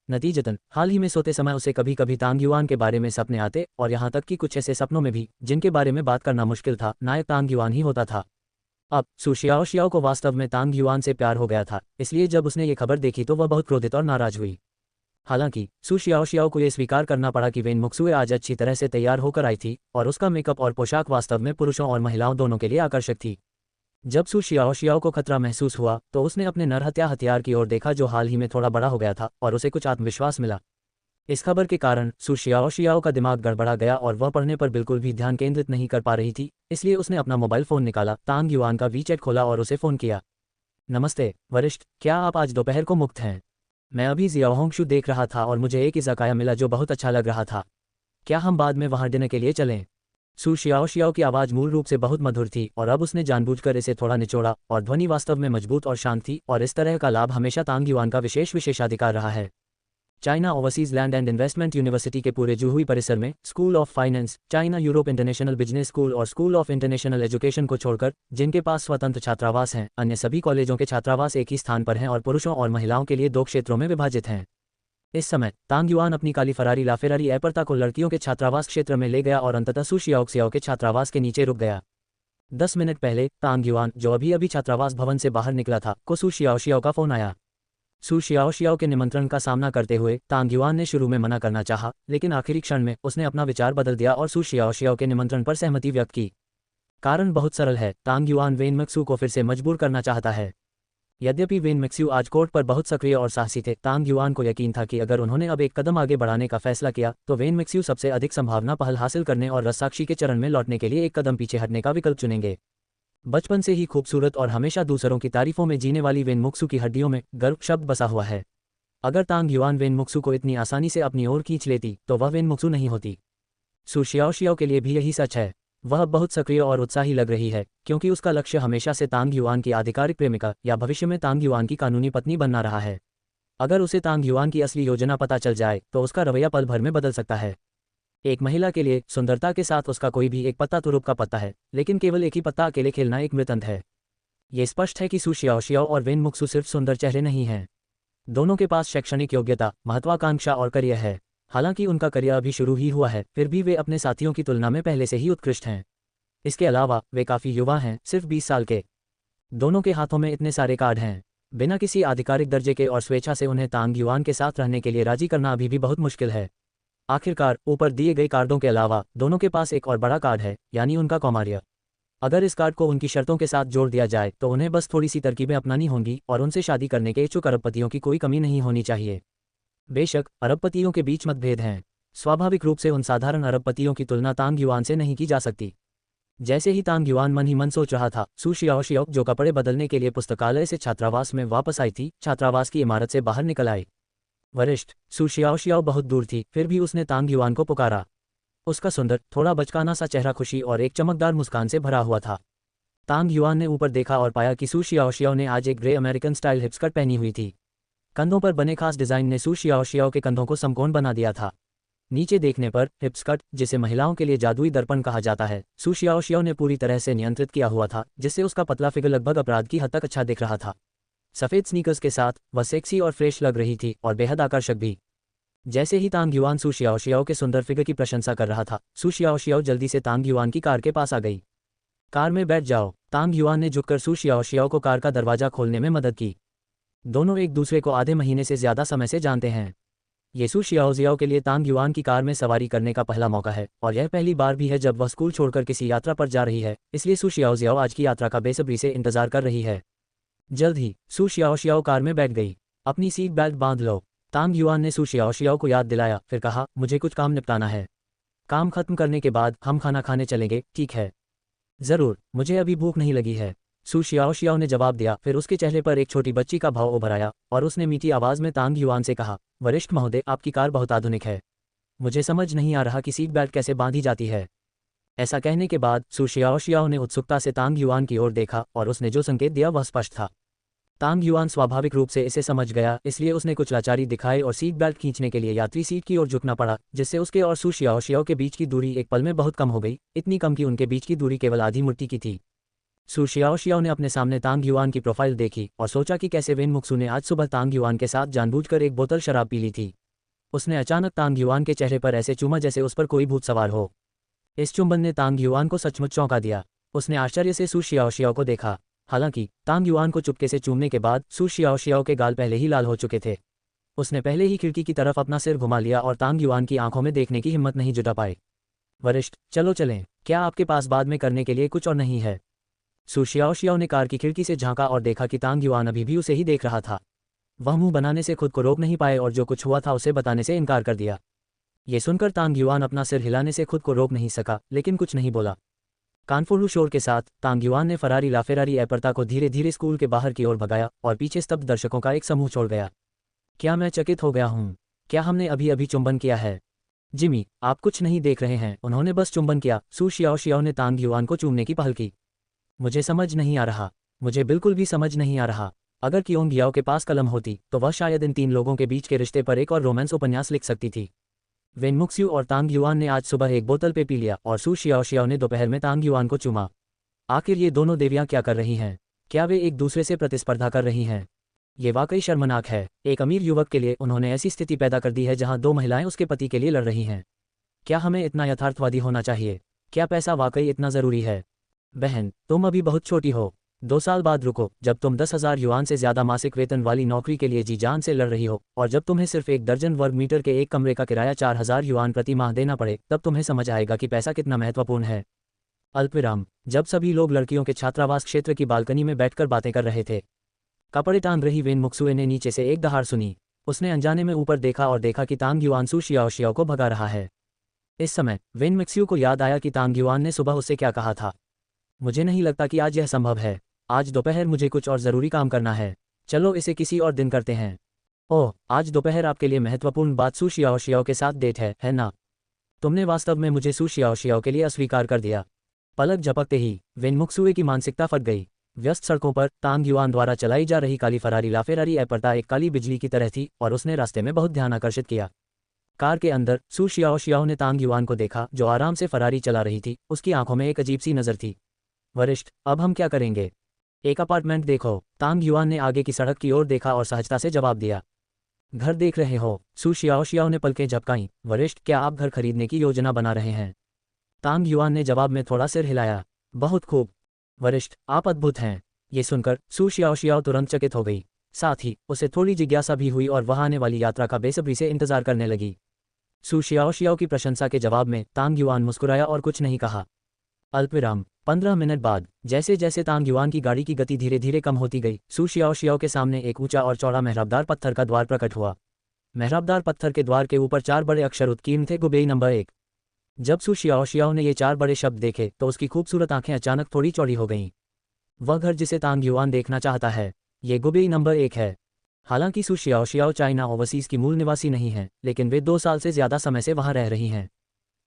नतीजतन हाल ही में सोते समय उसे कभी कभी तांग युआन के बारे में सपने आते और यहाँ तक कि कुछ ऐसे सपनों में भी जिनके बारे में बात करना मुश्किल था, नायक तांग युआन ही होता था। अब सु शियाओ को वास्तव में तांग युआन से प्यार हो गया था, इसलिए जब उसने ये खबर देखी तो वह बहुत क्रोधित और नाराज हुई। हालांकि सु शियाओ को यह स्वीकार करना पड़ा कि वेन मुक्सुए आज अच्छी तरह से तैयार होकर आई थी और उसका मेकअप और पोशाक वास्तव में पुरुषों और महिलाओं दोनों के लिए आकर्षक थी। जब सु शियाओ को खतरा महसूस हुआ तो उसने अपने नरहत्या हथियार की ओर देखा जो हाल ही में थोड़ा बड़ा हो गया था और उसे कुछ आत्मविश्वास मिला। इस खबर के कारण सु शियाओ का दिमाग गड़बड़ा गया और वह पढ़ने पर बिल्कुल भी ध्यान केंद्रित नहीं कर पा रही थी, इसलिए उसने अपना मोबाइल फ़ोन निकाला, तांग युआन का वीचैट खोला और उसे फ़ोन किया। नमस्ते वरिष्ठ, क्या आप आज दोपहर को मुक्त हैं? मैं अभी जियाओहोंगशु देख रहा था और मुझे एक इज़ाकाया मिला जो बहुत अच्छा लग रहा था। क्या हम बाद में वहाँ डिनर के लिए चलें? सु शियाओ की आवाज़ मूल रूप से बहुत मधुर थी और अब उसने जानबूझकर इसे थोड़ा निचोड़ा और ध्वनि वास्तव में मजबूत और शांत थी और इस तरह का लाभ हमेशा तांग युआन का विशेषाधिकार रहा है। China overseas land and investment university के पूरे जुहुई परिसर में school of finance, China Europe international business school और स्कूल ऑफ इंटरनेशनल एजुकेशन को छोड़कर जिनके पास स्वतंत्र छात्रावास हैं, अन्य सभी कॉलेजों के छात्रावास एक ही स्थान पर हैं और पुरुषों और महिलाओं के लिए 2 क्षेत्रों में विभाजित हैं। इस समय तांग युआन अपनी काली फरारी लाफेरारी एपर्ता को लड़कियों के छात्रावास क्षेत्र में ले गया और अंततः सु शियाओ के छात्रावास के नीचे रुक गया। 10 मिनट पहले तांग युआन, जो अभी छात्रावास भवन से बाहर निकला था, को सु शियाओ का फोन आया। सु शियाओ के निमंत्रण का सामना करते हुए तांग युआन ने शुरू में मना करना चाहा, लेकिन आखिरी क्षण में उसने अपना विचार बदल दिया और सु शियाओ के निमंत्रण पर सहमति व्यक्त की। कारण बहुत सरल है, तांग युआन वेन मैक्सू को फिर से मजबूर करना चाहता है। यद्यपि वेन मैक्सू आज कोर्ट पर बहुत सक्रिय और साहसी थे, तांग युआन को यकीन था कि अगर उन्होंने अब एक कदम आगे बढ़ाने का फैसला किया तो वेन मैक्सू सबसे अधिक संभावना पहल हासिल करने और रस्साक्षी के चरण में लौटने के लिए एक कदम पीछे हटने का विकल्प चुनेंगे। बचपन से ही खूबसूरत और हमेशा दूसरों की तारीफों में जीने वाली वेन मुक्सू की हड्डियों में गर्व शब्द बसा हुआ है। अगर तांग युआन वेन मुक्सू को इतनी आसानी से अपनी ओर खींच लेती तो वह वेन मुक्सू नहीं होती। सु शियाओ के लिए भी यही सच है। वह बहुत सक्रिय और उत्साही लग रही है क्योंकि उसका लक्ष्य हमेशा से तांग युआन की आधिकारिक प्रेमिका या भविष्य में तांग युआन की कानूनी पत्नी बनना रहा है। अगर उसे तांग युआन की असली योजना पता चल जाए तो उसका रवैया पल भर में बदल सकता है। एक महिला के लिए सुंदरता के साथ उसका कोई भी एक पत्ता तुरुप का पत्ता है, लेकिन केवल एक ही पत्ता अकेले खेलना एक मृतंत है। ये स्पष्ट है कि सु शियाओ और वेन मुक्सू सिर्फ सुंदर चेहरे नहीं हैं। दोनों के पास शैक्षणिक योग्यता, महत्वाकांक्षा और करियर है। हालांकि उनका करियर अभी शुरू ही हुआ है, फिर भी वे अपने साथियों की तुलना में पहले से ही उत्कृष्ट हैं। इसके अलावा वे काफ़ी युवा हैं, सिर्फ 20 साल के। दोनों के हाथों में इतने सारे कार्ड हैं। बिना किसी आधिकारिक दर्जे के और स्वेच्छा से उन्हें तांग युआन के साथ रहने के लिए राजी करना अभी भी बहुत मुश्किल है। आखिरकार ऊपर दिए गए कार्डों के अलावा दोनों के पास एक और बड़ा कार्ड है, यानी उनका कौमार्य। अगर इस कार्ड को उनकी शर्तों के साथ जोड़ दिया जाए तो उन्हें बस थोड़ी सी तरकीबें अपनानी होंगी और उनसे शादी करने के इच्छुक अरबपतियों की कोई कमी नहीं होनी चाहिए। बेशक अरबपतियों के बीच मतभेद हैं। स्वाभाविक रूप से उन साधारण अरबपतियों की तुलना तांग युआन से नहीं की जा सकती। जैसे ही तांग युआन मन ही मन सोच रहा था, सु शियाओ जो कपड़े बदलने के लिए पुस्तकालय से छात्रावास में वापस आई थी, छात्रावास की इमारत से बाहर निकल आई। वरिष्ठ सु शियाओ बहुत दूर थी, फिर भी उसने तांग युआन को पुकारा। उसका सुंदर, थोड़ा बचकाना सा चेहरा खुशी और एक चमकदार मुस्कान से भरा हुआ था। तांग युआन ने ऊपर देखा और पाया कि सु शियाओ ने आज एक grey American style hip skirt पहनी हुई थी। कंधों पर बने खास डिजाइन ने सु शियाओ के कंधों को समकोण बना दिया था। नीचे देखने पर हिप स्कर्ट, जिसे महिलाओं के लिए जादुई दर्पण कहा जाता है, सु शियाओ ने पूरी तरह से नियंत्रित किया हुआ था, जिससे उसका पतला फिगर लगभग अपराध की हद तक अच्छा दिख रहा था। सफ़ेद स्नीकर्स के साथ वह सेक्सी और फ्रेश लग रही थी और बेहद आकर्षक भी। जैसे ही तांग युआन सु शियाओ के सुंदर फिगर की प्रशंसा कर रहा था, सु शियाओ जल्दी से तांग युआन की कार के पास आ गई। कार में बैठ जाओ। तांग युआन ने झुककर सु शियाओ को कार का दरवाजा खोलने में मदद की। दोनों एक दूसरे को आधे महीने से ज्यादा समय से जानते हैं। ये सु शियाओ के लिए तांग युआन की कार में सवारी करने का पहला मौका है और यह पहली बार भी है जब वह स्कूल छोड़कर किसी यात्रा पर जा रही है, इसलिए सु शियाओ आज की यात्रा का बेसब्री से इंतजार कर रही है। जल्द ही सु शियाओ कार में बैठ गई। अपनी सीट बेल्ट बांध लो, तांग युआन ने सु शियाओ को याद दिलाया, फिर कहा, मुझे कुछ काम निपटाना है। काम खत्म करने के बाद हम खाना खाने चलेंगे, ठीक है? जरूर, मुझे अभी भूख नहीं लगी है, सु शियाओ ने जवाब दिया। फिर उसके चेहरे पर एक छोटी बच्ची का भाव उभर आया और उसने मीठी आवाज में तांग युआन से कहा, वरिष्ठ महोदय, आपकी कार बहुत आधुनिक है। मुझे समझ नहीं आ रहा कि सीट बेल्ट कैसे बांधी जाती है। ऐसा कहने के बाद सु शियाओ ने उत्सुकता से तांग युआन की ओर देखा और उसने जो संकेत दिया वह स्पष्ट था। तांग युआन स्वाभाविक रूप से इसे समझ गया, इसलिए उसने कुछ लाचारी दिखाई और सीट बेल्ट खींचने के लिए यात्री सीट की ओर झुकना पड़ा, जिससे उसके और सु शियाओ के बीच की दूरी एक पल में बहुत कम हो गई, इतनी कम कि उनके बीच की दूरी केवल आधी मुट्ठी की थी। सू शियाओशियाओ ने अपने सामने तांग युआन की प्रोफाइल देखी और सोचा कि कैसे वेन मुक्सू ने आज सुबह तांग युआन के साथ जानबूझकर एक बोतल शराब पी ली थी। उसने अचानक तांग युआन के चेहरे पर ऐसे चूमा जैसे उस पर कोई भूत सवार हो। इस चुंबन ने तांग युआन को सचमुच चौंका दिया। उसने आश्चर्य से सू शियाओशियाओ को देखा। हालांकि तांग युआन को चुपके से चूमने के बाद सू शियाओशियाओ के गाल पहले ही लाल हो चुके थे। उसने पहले ही खिड़की की तरफ अपना सिर घुमा लिया और तांग युआन की आंखों में देखने की हिम्मत नहीं जुटा पाई। वरिष्ठ, चलो चलें, क्या आपके पास बाद में करने के लिए कुछ और नहीं है? सू शियाओशियाओ ने कार की खिड़की से झांका और देखा कि तांग युआन अभी भी उसे ही देख रहा था। वह मुंह बनाने से खुद को रोक नहीं पाए और जो कुछ हुआ था उसे बताने से इनकार कर दिया। ये सुनकर तांग युआन अपना सिर हिलाने से खुद को रोक नहीं सका, लेकिन कुछ नहीं बोला। कानफुल शोर के साथ तांग युआन ने फरारी लाफेरारी एपर्ता को धीरे धीरे स्कूल के बाहर की ओर भगाया और पीछे स्तब्ध दर्शकों का एक समूह छोड़ गया। क्या मैं चकित हो गया हूँ? क्या हमने अभी अभी चुंबन किया है? जिमी, आप कुछ नहीं देख रहे हैं, उन्होंने बस चुंबन किया। सू शियाओशियाओ ने तांग युआन को चूमने की पहल की। मुझे समझ नहीं आ रहा, मुझे बिल्कुल भी समझ नहीं आ रहा। अगर कियोंग याओ के पास कलम होती तो वह शायद इन तीन लोगों के बीच के रिश्ते पर एक और रोमांस उपन्यास लिख सकती थी। वेन मुक्स्यू और तांग युआन ने आज सुबह एक बोतल पे पी लिया और सू शियाओशियाओ ने दोपहर में तांग युआन को चूमा। आखिर ये दोनों देवियां क्या कर रही हैं? क्या वे एक दूसरे से प्रतिस्पर्धा कर रही हैं? ये वाकई शर्मनाक है। एक अमीर युवक के लिए उन्होंने ऐसी स्थिति पैदा कर दी है जहां दो महिलाएं उसके पति के लिए लड़ रही हैं। क्या हमें इतना यथार्थवादी होना चाहिए? क्या पैसा वाकई इतना ज़रूरी है? बहन, तुम अभी बहुत छोटी हो। 2 साल बाद रुको, जब तुम 10,000 युआन से ज़्यादा मासिक वेतन वाली नौकरी के लिए जी जान से लड़ रही हो और जब तुम्हें सिर्फ 1 दर्जन वर्ग मीटर के एक कमरे का किराया 4,000 युआन प्रति माह देना पड़े, तब तुम्हें समझ आएगा कि पैसा कितना महत्वपूर्ण है। अल्पविराम। जब सभी लोग लड़कियों के छात्रावास क्षेत्र की बालकनी में बैठकर बातें कर रहे थे, कपड़े टांग रही वेन मुक्सुए ने नीचे से एक दहाड़ सुनी। उसने अनजाने में ऊपर देखा और देखा कि तांग युआन सू शियाओशियाओ को भगा रहा है। इस समय वेन मिक्स्यू को याद आया कि तांग युआन ने सुबह उससे क्या कहा था। मुझे नहीं लगता कि आज यह संभव है। आज दोपहर मुझे कुछ और ज़रूरी काम करना है। चलो इसे किसी और दिन करते हैं। ओह, आज दोपहर आपके लिए महत्वपूर्ण बात सू शियाओशियाओ के साथ डेट है ना? तुमने वास्तव में मुझे सू शियाओशियाओ के लिए अस्वीकार कर दिया। पलक झपकते ही वेन मुक्सुए की मानसिकता फट गई। व्यस्त सड़कों पर तांग युआन द्वारा चलाई जा रही काली फरारी लाफेरारी एपर्ता एक काली बिजली की तरह थी और उसने रास्ते में बहुत ध्यान आकर्षित किया। कार के अंदर सू शियाओशियाओ ने तांग युआन को देखा जो आराम से फरारी चला रही थी। उसकी आंखों में एक अजीब सी नज़र थी। वरिष्ठ, अब हम क्या करेंगे? एक अपार्टमेंट देखो। तांग युआन ने आगे की सड़क की ओर देखा और सहजता से जवाब दिया। घर देख रहे हो? सू शियाओशियाओ ने पलकें झपकाईं। वरिष्ठ, क्या आप घर खरीदने की योजना बना रहे हैं? तांग युआन ने जवाब में थोड़ा सिर हिलाया। बहुत खूब वरिष्ठ, आप अद्भुत हैं। ये सुनकर सू शियाओशियाओ तुरंत चकित हो गई। साथ ही उसे थोड़ी जिज्ञासा भी हुई और वह आने वाली यात्रा का बेसब्री से इंतजार करने लगी। सू शियाओशियाओ की प्रशंसा के जवाब में तांग युआन मुस्कुराया और कुछ नहीं कहा। अल्पविराम। 15 मिनट बाद जैसे जैसे तांग युआन की गाड़ी की गति धीरे धीरे कम होती गई, सू शियाओशियाओ के सामने एक ऊंचा और चौड़ा मेहराबदार पत्थर का द्वार प्रकट हुआ। मेहराबदार पत्थर के द्वार के ऊपर 4 बड़े अक्षर उत्कीर्ण थे, गुबेई नंबर 1। जब सू शियाओशियाओ ने ये 4 बड़े शब्द देखे तो उसकी खूबसूरत आंखें अचानक थोड़ी चौड़ी हो गईं। वह घर जिसे तांग युआन देखना चाहता है, ये गुबेई नंबर 1 है। हालांकि सू शियाओशियाओ चाइना ओवरसीज की मूल निवासी नहीं है, लेकिन वे 2 साल से ज़्यादा समय से वहां रह रही हैं।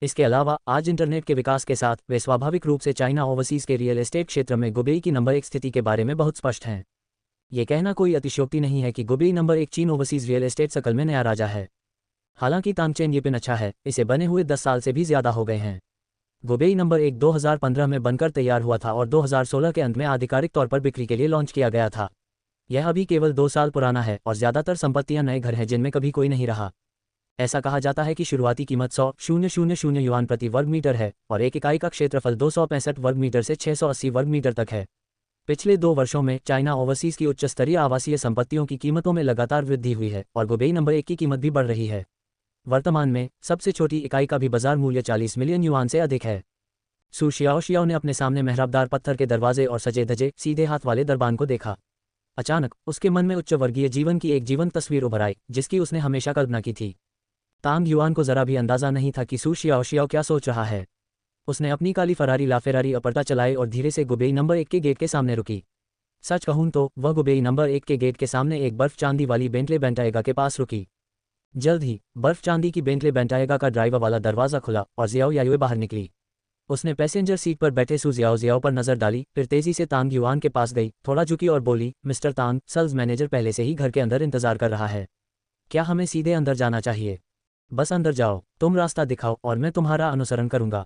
इसके अलावा आज इंटरनेट के विकास के साथ वे स्वाभाविक रूप से चाइना ओवरसीज के रियल एस्टेट क्षेत्र में गुबेई की नंबर 1 स्थिति के बारे में बहुत स्पष्ट हैं। ये कहना कोई अतिशयोक्ति नहीं है कि गुबेई नंबर 1 चीन ओवरसीज रियल एस्टेट सर्कल में नया राजा है। हालांकि तांगचेन ये पिन अच्छा है, इसे बने हुए 10 साल से भी ज़्यादा हो गए हैं। गुबेई नंबर 1 2015 में बनकर तैयार हुआ था और 2016 के अंत में आधिकारिक तौर पर बिक्री के लिए लॉन्च किया गया था। यह अभी केवल 2 साल पुराना है और ज़्यादातर संपत्तियां नए घर हैं जिनमें कभी कोई नहीं रहा। ऐसा कहा जाता है कि शुरुआती कीमत 100,000 युआन प्रति वर्ग मीटर है और एक इकाई का क्षेत्रफल 265 वर्ग मीटर से 680 वर्ग मीटर तक है। पिछले 2 वर्षों में चाइना ओवरसीज की उच्च स्तरीय आवासीय संपत्तियों की कीमतों में लगातार वृद्धि हुई है और गुबेई नंबर 1 की कीमत भी बढ़ रही है। वर्तमान में सबसे छोटी इकाई का भी बाजार मूल्य 40 मिलियन युआन से अधिक है। सू शियाओशियाओ ने अपने सामने मेहराबदार पत्थर के दरवाजे और सजे धजे सीधे हाथ वाले दरबान को देखा। अचानक उसके मन में उच्च वर्गीय जीवन की एक जीवंत तस्वीर उभर आई, जिसकी उसने हमेशा कल्पना की थी। तांग युआन को जरा भी अंदाजा नहीं था कि सू शियाओशियाओ क्या सोच रहा है। उसने अपनी काली फरारी लाफेरारी एपर्ता चलाई और धीरे से गुबेई नंबर 1 के गेट के सामने रुकी। सच कहूं तो वह गुबेई नंबर 1 के गेट के सामने एक बर्फ चांदी वाली बेंटले बेंटाएगा के पास रुकी। जल्द ही बर्फ चांदी की बेंटले बेंटाएगा का ड्राइवर वाला दरवाज़ा खुला और जियाओ यायुए बाहर निकली। उसने पैसेंजर सीट पर बैठे सू जियाओ पर नजर डाली, फिर तेजी से तांग युआन के पास गई, थोड़ा झुकी और बोली, मिस्टर तांग, सेल्स मैनेजर पहले से ही घर के अंदर इंतजार कर रहा है। क्या हमें सीधे अंदर जाना चाहिए? बस अंदर जाओ, तुम रास्ता दिखाओ और मैं तुम्हारा अनुसरण करूंगा।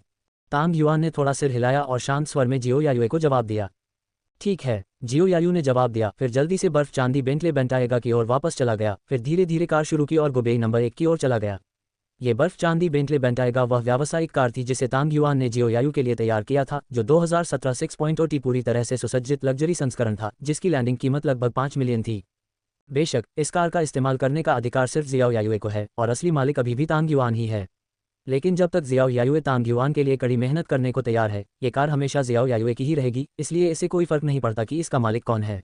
तांग युआन ने थोड़ा सिर हिलाया और शांत स्वर में जियो यायुए को जवाब दिया। ठीक है, जियो यायू ने जवाब दिया, फिर जल्दी से बर्फ चांदी बेंटले बेंटाएगा की ओर वापस चला गया, फिर धीरे धीरे कार शुरू की और गुबेई नंबर 1 की ओर चला गया। ये बर्फ चांदी बेंटले बेंटाएगा वह व्यावसायिक कार थी जिसे तांग युआन ने जियो यायू के लिए तैयार किया था, जो 2017 6.0 पूरी तरह से सुसज्जित लग्जरी संस्करण था, जिसकी लैंडिंग कीमत लगभग 5 मिलियन थी। बेशक इस कार का इस्तेमाल करने का अधिकार सिर्फ जियाओ यायुए को है और असली मालिक अभी भी तांग युआन ही है। लेकिन जब तक जियाओ यायुए तांग युआन के लिए कड़ी मेहनत करने को तैयार है, ये कार हमेशा जियाओ यायुए की ही रहेगी, इसलिए इसे कोई फर्क नहीं पड़ता कि इसका मालिक कौन है।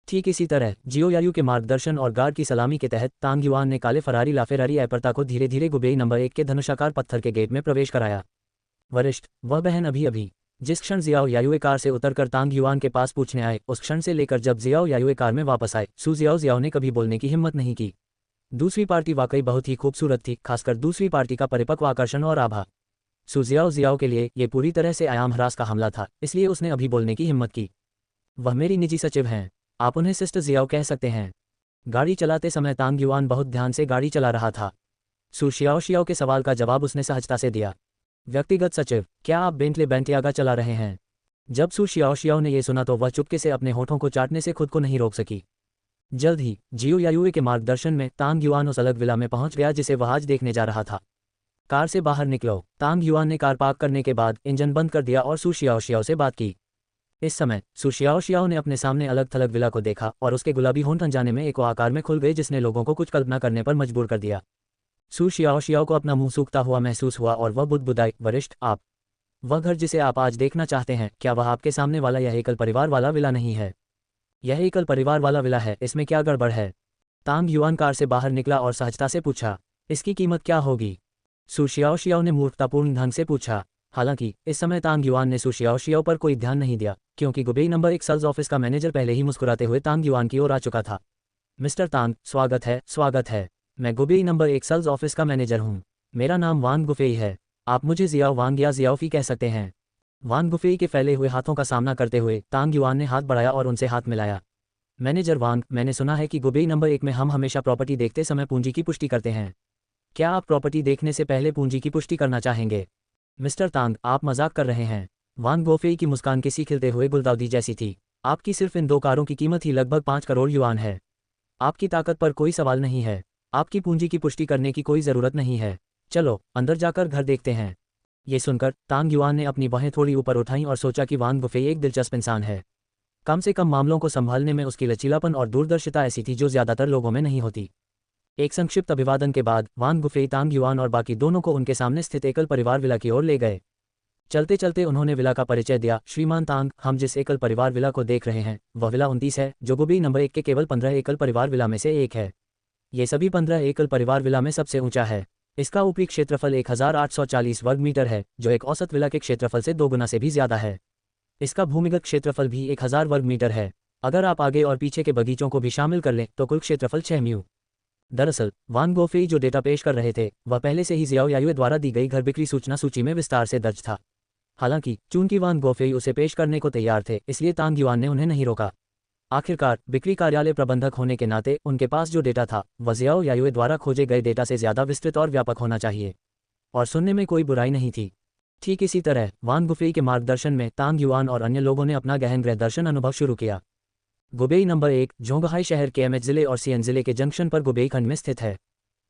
ठीक इसी तरह जियो यायू के मार्गदर्शन और गार्ड की सलामी के तहत तांग युआन ने काले फरारी लाफेरारी एपर्ता को धीरे धीरे गुबेई नंबर 1 के धनुषाकार पत्थर के गेट में प्रवेश कराया। वरिष्ठ, वह बहन अभी जिस क्षण जियाओ यायुए कार से उतरकर तांग युआन के पास पूछने आए, उस क्षण से लेकर जब जियाओ यायुए कार में वापस आए, सू जियाओ ने कभी बोलने की हिम्मत नहीं की। दूसरी पार्टी वाकई बहुत ही खूबसूरत थी, खासकर दूसरी पार्टी का परिपक्व आकर्षण और आभा। सू जियाओ के लिए ये पूरी तरह से आयाम हरास का हमला था, इसलिए उसने अभी बोलने की हिम्मत की। वह मेरी निजी सचिव हैं, आप उन्हें सिस्टर जियाओ कह सकते हैं। गाड़ी चलाते समय तांग युआन बहुत ध्यान से गाड़ी चला रहा था। सू शियाओ के सवाल का जवाब उसने सहजता से दिया। व्यक्तिगत सचिव, क्या आप बेंटले बेंटियागा चला रहे हैं? जब सू शियाओ ने यह सुना तो वह चुपके से अपने होठों को चाटने से खुद को नहीं रोक सकी। जल्द ही जियो यायुए के मार्गदर्शन में तांग युआन उस अलग विला में पहुंच गया जिसे वह आज देखने जा रहा था। कार से बाहर निकलो, तांग युआन ने कार पार्क करने के बाद इंजन बंद कर दिया और सू शियाओ से बात की। इस समय सू शियाओ ने अपने सामने अलग थलग विला को देखा और उसके गुलाबी होंठ अनजाने में एक आकार में खुल गए जिसने लोगों को कुछ कल्पना करने पर मजबूर कर दिया। सू शियाओ को अपना मुंह सूखता हुआ महसूस हुआ और वह बुदबुदाई, वरिष्ठ, आप वह घर जिसे आप आज देखना चाहते हैं, क्या वह आपके सामने वाला यह एकल परिवार वाला विला नहीं है? यह एकल परिवार वाला विला है, इसमें क्या गड़बड़ है? तांग युआन कार से बाहर निकला और सहजता से पूछा, इसकी कीमत क्या होगी? सू शियाओ ने मूर्खतापूर्ण ढंग से पूछा। हालांकि इस समय तांग युआन ने सू शियाओ पर कोई ध्यान नहीं दिया, क्योंकि गुबेई नंबर 1 सेल्स ऑफिस का मैनेजर पहले ही मुस्कुराते हुए तांग युआन की ओर आ चुका था। मिस्टर तांग, स्वागत है। मैं गुबेई नंबर 1 सेल्स ऑफिस का मैनेजर हूँ। मेरा नाम वान गुफेई है। आप मुझे जियाओ वांग या जियाओफी कह सकते हैं। वान गुफेई के फैले हुए हाथों का सामना करते हुए तांग युआन ने हाथ बढ़ाया और उनसे हाथ मिलाया। मैनेजर वांग, मैंने सुना है कि गुबेई नंबर 1 में हम हमेशा प्रॉपर्टी देखते समय पूंजी की पुष्टि करते हैं। क्या आप प्रॉपर्टी देखने से पहले पूंजी की पुष्टि करना चाहेंगे? मिस्टर तांग, आप मजाक कर रहे हैं। वान गोफेई की मुस्कान किसी खिलते हुए गुलदाउदी जैसी थी। आपकी सिर्फ इन 2 कारों की कीमत ही लगभग 5 करोड़ युआन है। आपकी ताकत पर कोई सवाल नहीं है। आपकी पूंजी की पुष्टि करने की कोई ज़रूरत नहीं है। चलो अंदर जाकर घर देखते हैं। ये सुनकर तांग युआन ने अपनी बाहें थोड़ी ऊपर उठाईं और सोचा कि वान गुफेई एक दिलचस्प इंसान है। कम से कम मामलों को संभालने में उसकी लचीलापन और दूरदर्शिता ऐसी थी जो ज़्यादातर लोगों में नहीं होती। एक संक्षिप्त अभिवादन के बाद वान गुफेई तांग युआन और बाकी दोनों को उनके सामने स्थित एकल परिवार विला की ओर ले गए। चलते चलते उन्होंने विला का परिचय दिया। श्रीमान तांग, हम जिस एकल परिवार विला को देख रहे हैं वह विला 29 है, जो गुबेई नंबर 1 के केवल 15 एकल परिवार विला में से एक है। ये सभी 15 एकल परिवार विला में सबसे ऊंचा है। इसका ऊपरी क्षेत्रफल 1840 वर्ग मीटर है, जो एक औसत विला के क्षेत्रफल से 2 गुना से भी ज्यादा है। इसका भूमिगत क्षेत्रफल भी 1000 वर्ग मीटर है। अगर आप आगे और पीछे के बगीचों को भी शामिल कर लें तो कुल क्षेत्रफल 6 म्यू। दरअसल वान गोफेई जो डेटा पेश कर रहे थे वह पहले से ही जियाओ यायुए द्वारा दी गई घर बिक्री सूचना सूची में विस्तार से दर्ज था। हालांकि चूंकि वान गोफेई उसे पेश करने को तैयार थे, इसलिए तांग युआन ने उन्हें नहीं रोका। आखिरकार बिक्री कार्यालय प्रबंधक होने के नाते उनके पास जो डेटा था वह जियाओ यायुए द्वारा खोजे गए डेटा से ज्यादा विस्तृत और व्यापक होना चाहिए, और सुनने में कोई बुराई नहीं थी। ठीक इसी तरह वान गुफेई के मार्गदर्शन में तांग युआन और अन्य लोगों ने अपना गहन गृह दर्शन अनुभव शुरू किया। गुबेई नंबर 1 जोंगहाई शहर के एमएच जिले और सीएन जिले के जंक्शन पर गुबेई खंड में स्थित है।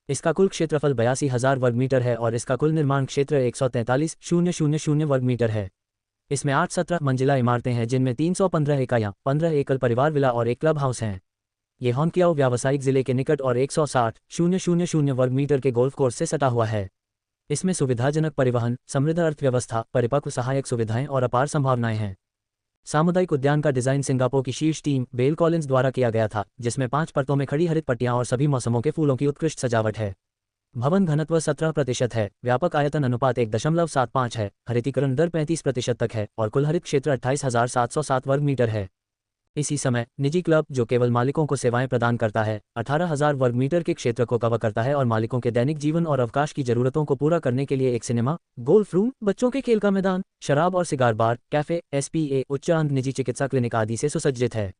इसका कुल क्षेत्रफल 82,000 वर्ग मीटर है और इसका कुल निर्माण क्षेत्र 143,000 वर्ग मीटर है। इसमें 8-17 मंजिला इमारतें हैं, जिनमें 315 इकाइयां, 15 एकल परिवार विला और एक क्लब हाउस हैं। ये होनकियाओ व्यावसायिक जिले के निकट और 160,000 वर्ग मीटर के गोल्फ कोर्स से सटा हुआ है। इसमें सुविधाजनक परिवहन, समृद्ध अर्थव्यवस्था, परिपक्व सहायक सुविधाएं और अपार संभावनाएं हैं। सामुदायिक उद्यान का डिजाइन सिंगापुर की शीर्ष टीम बेल कॉलिंस द्वारा किया गया था, जिसमें 5 परतों में खड़ी हरित पट्टियां और सभी मौसमों के फूलों की उत्कृष्ट सजावट है। भवन घनत्व 17% है, व्यापक आयतन अनुपात 1.75 है, हरितीकरण दर 35% तक है और कुल हरित क्षेत्र 28,707 वर्ग मीटर है। इसी समय निजी क्लब, जो केवल मालिकों को सेवाएं प्रदान करता है, 18,000 वर्ग मीटर के क्षेत्र को कवर करता है और मालिकों के दैनिक जीवन और अवकाश की जरूरतों को पूरा करने के लिए एक सिनेमा, गोल्फ रूम, बच्चों के खेल का मैदान, शराब और सिगार बार, कैफे, एसपीए, उच्च अंत निजी चिकित्सा क्लिनिक आदि से सुसज्जित है।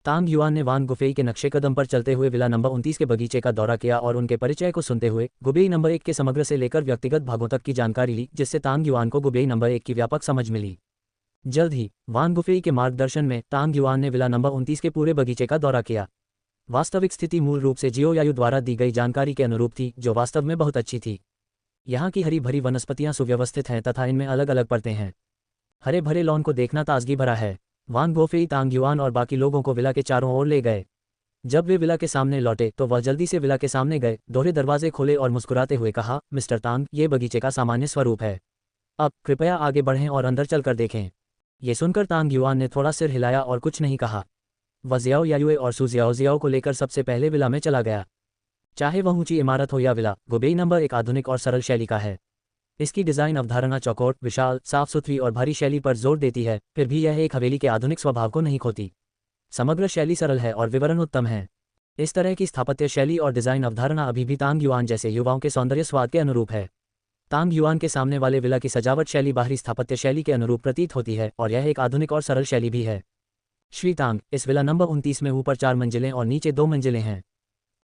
तांग युआन ने वान गुफेई के नक्शे कदम पर चलते हुए विला नंबर 29 के बगीचे का दौरा किया और उनके परिचय को सुनते हुए गुबेई नंबर 1 के समग्र से लेकर व्यक्तिगत भागों तक की जानकारी ली, जिससे तांग युआन को गुबेई नंबर 1 की व्यापक समझ मिली। जल्द ही वान गुफेई के मार्गदर्शन में तांग युआन ने विला नंबर 29 के पूरे बगीचे का दौरा किया। वास्तविक स्थिति मूल रूप से जियो यायु द्वारा दी गई जानकारी के अनुरूप थी, जो वास्तव में बहुत अच्छी थी। यहाँ की हरी भरी वनस्पतियाँ सुव्यवस्थित हैं तथा इनमें अलग अलग परतें हैं। हरे भरे लॉन को देखना ताजगी भरा है। वान गुफेई तांग युआन और बाकी लोगों को विला के चारों ओर ले गए। जब वे विला के सामने लौटे तो वह जल्दी से विला के सामने गए, दोहरे दरवाजे खोले और मुस्कुराते हुए कहा, मिस्टर तांग, ये बगीचे का सामान्य स्वरूप है। अब कृपया आगे बढ़ें और अंदर चलकर देखें। ये सुनकर तांग युआन ने थोड़ा सिर हिलाया और कुछ नहीं कहा। वह जियाओ यायुए और सु जियाओ को लेकर सबसे पहले विला में चला गया। चाहे वह ऊंची इमारत हो या विला, गुबेई नंबर एक आधुनिक और सरल शैली का है। इसकी डिज़ाइन अवधारणा चौकोर, विशाल, साफ सुथरी और भारी शैली पर जोर देती है, फिर भी यह एक हवेली के आधुनिक स्वभाव को नहीं खोती। समग्र शैली सरल है और विवरण उत्तम है। इस तरह की स्थापत्य शैली और डिज़ाइन अवधारणा अभी भी तांग युआन जैसे युवाओं के सौंदर्य स्वाद के अनुरूप है। तांग युआन के सामने वाले विला की सजावट शैली बाहरी स्थापत्य शैली के अनुरूप प्रतीत होती है और यह एक आधुनिक और सरल शैली भी है। श्री तांग, इस विला नंबर 29 में ऊपर 4 मंजिलें और नीचे 2 मंजिलें हैं।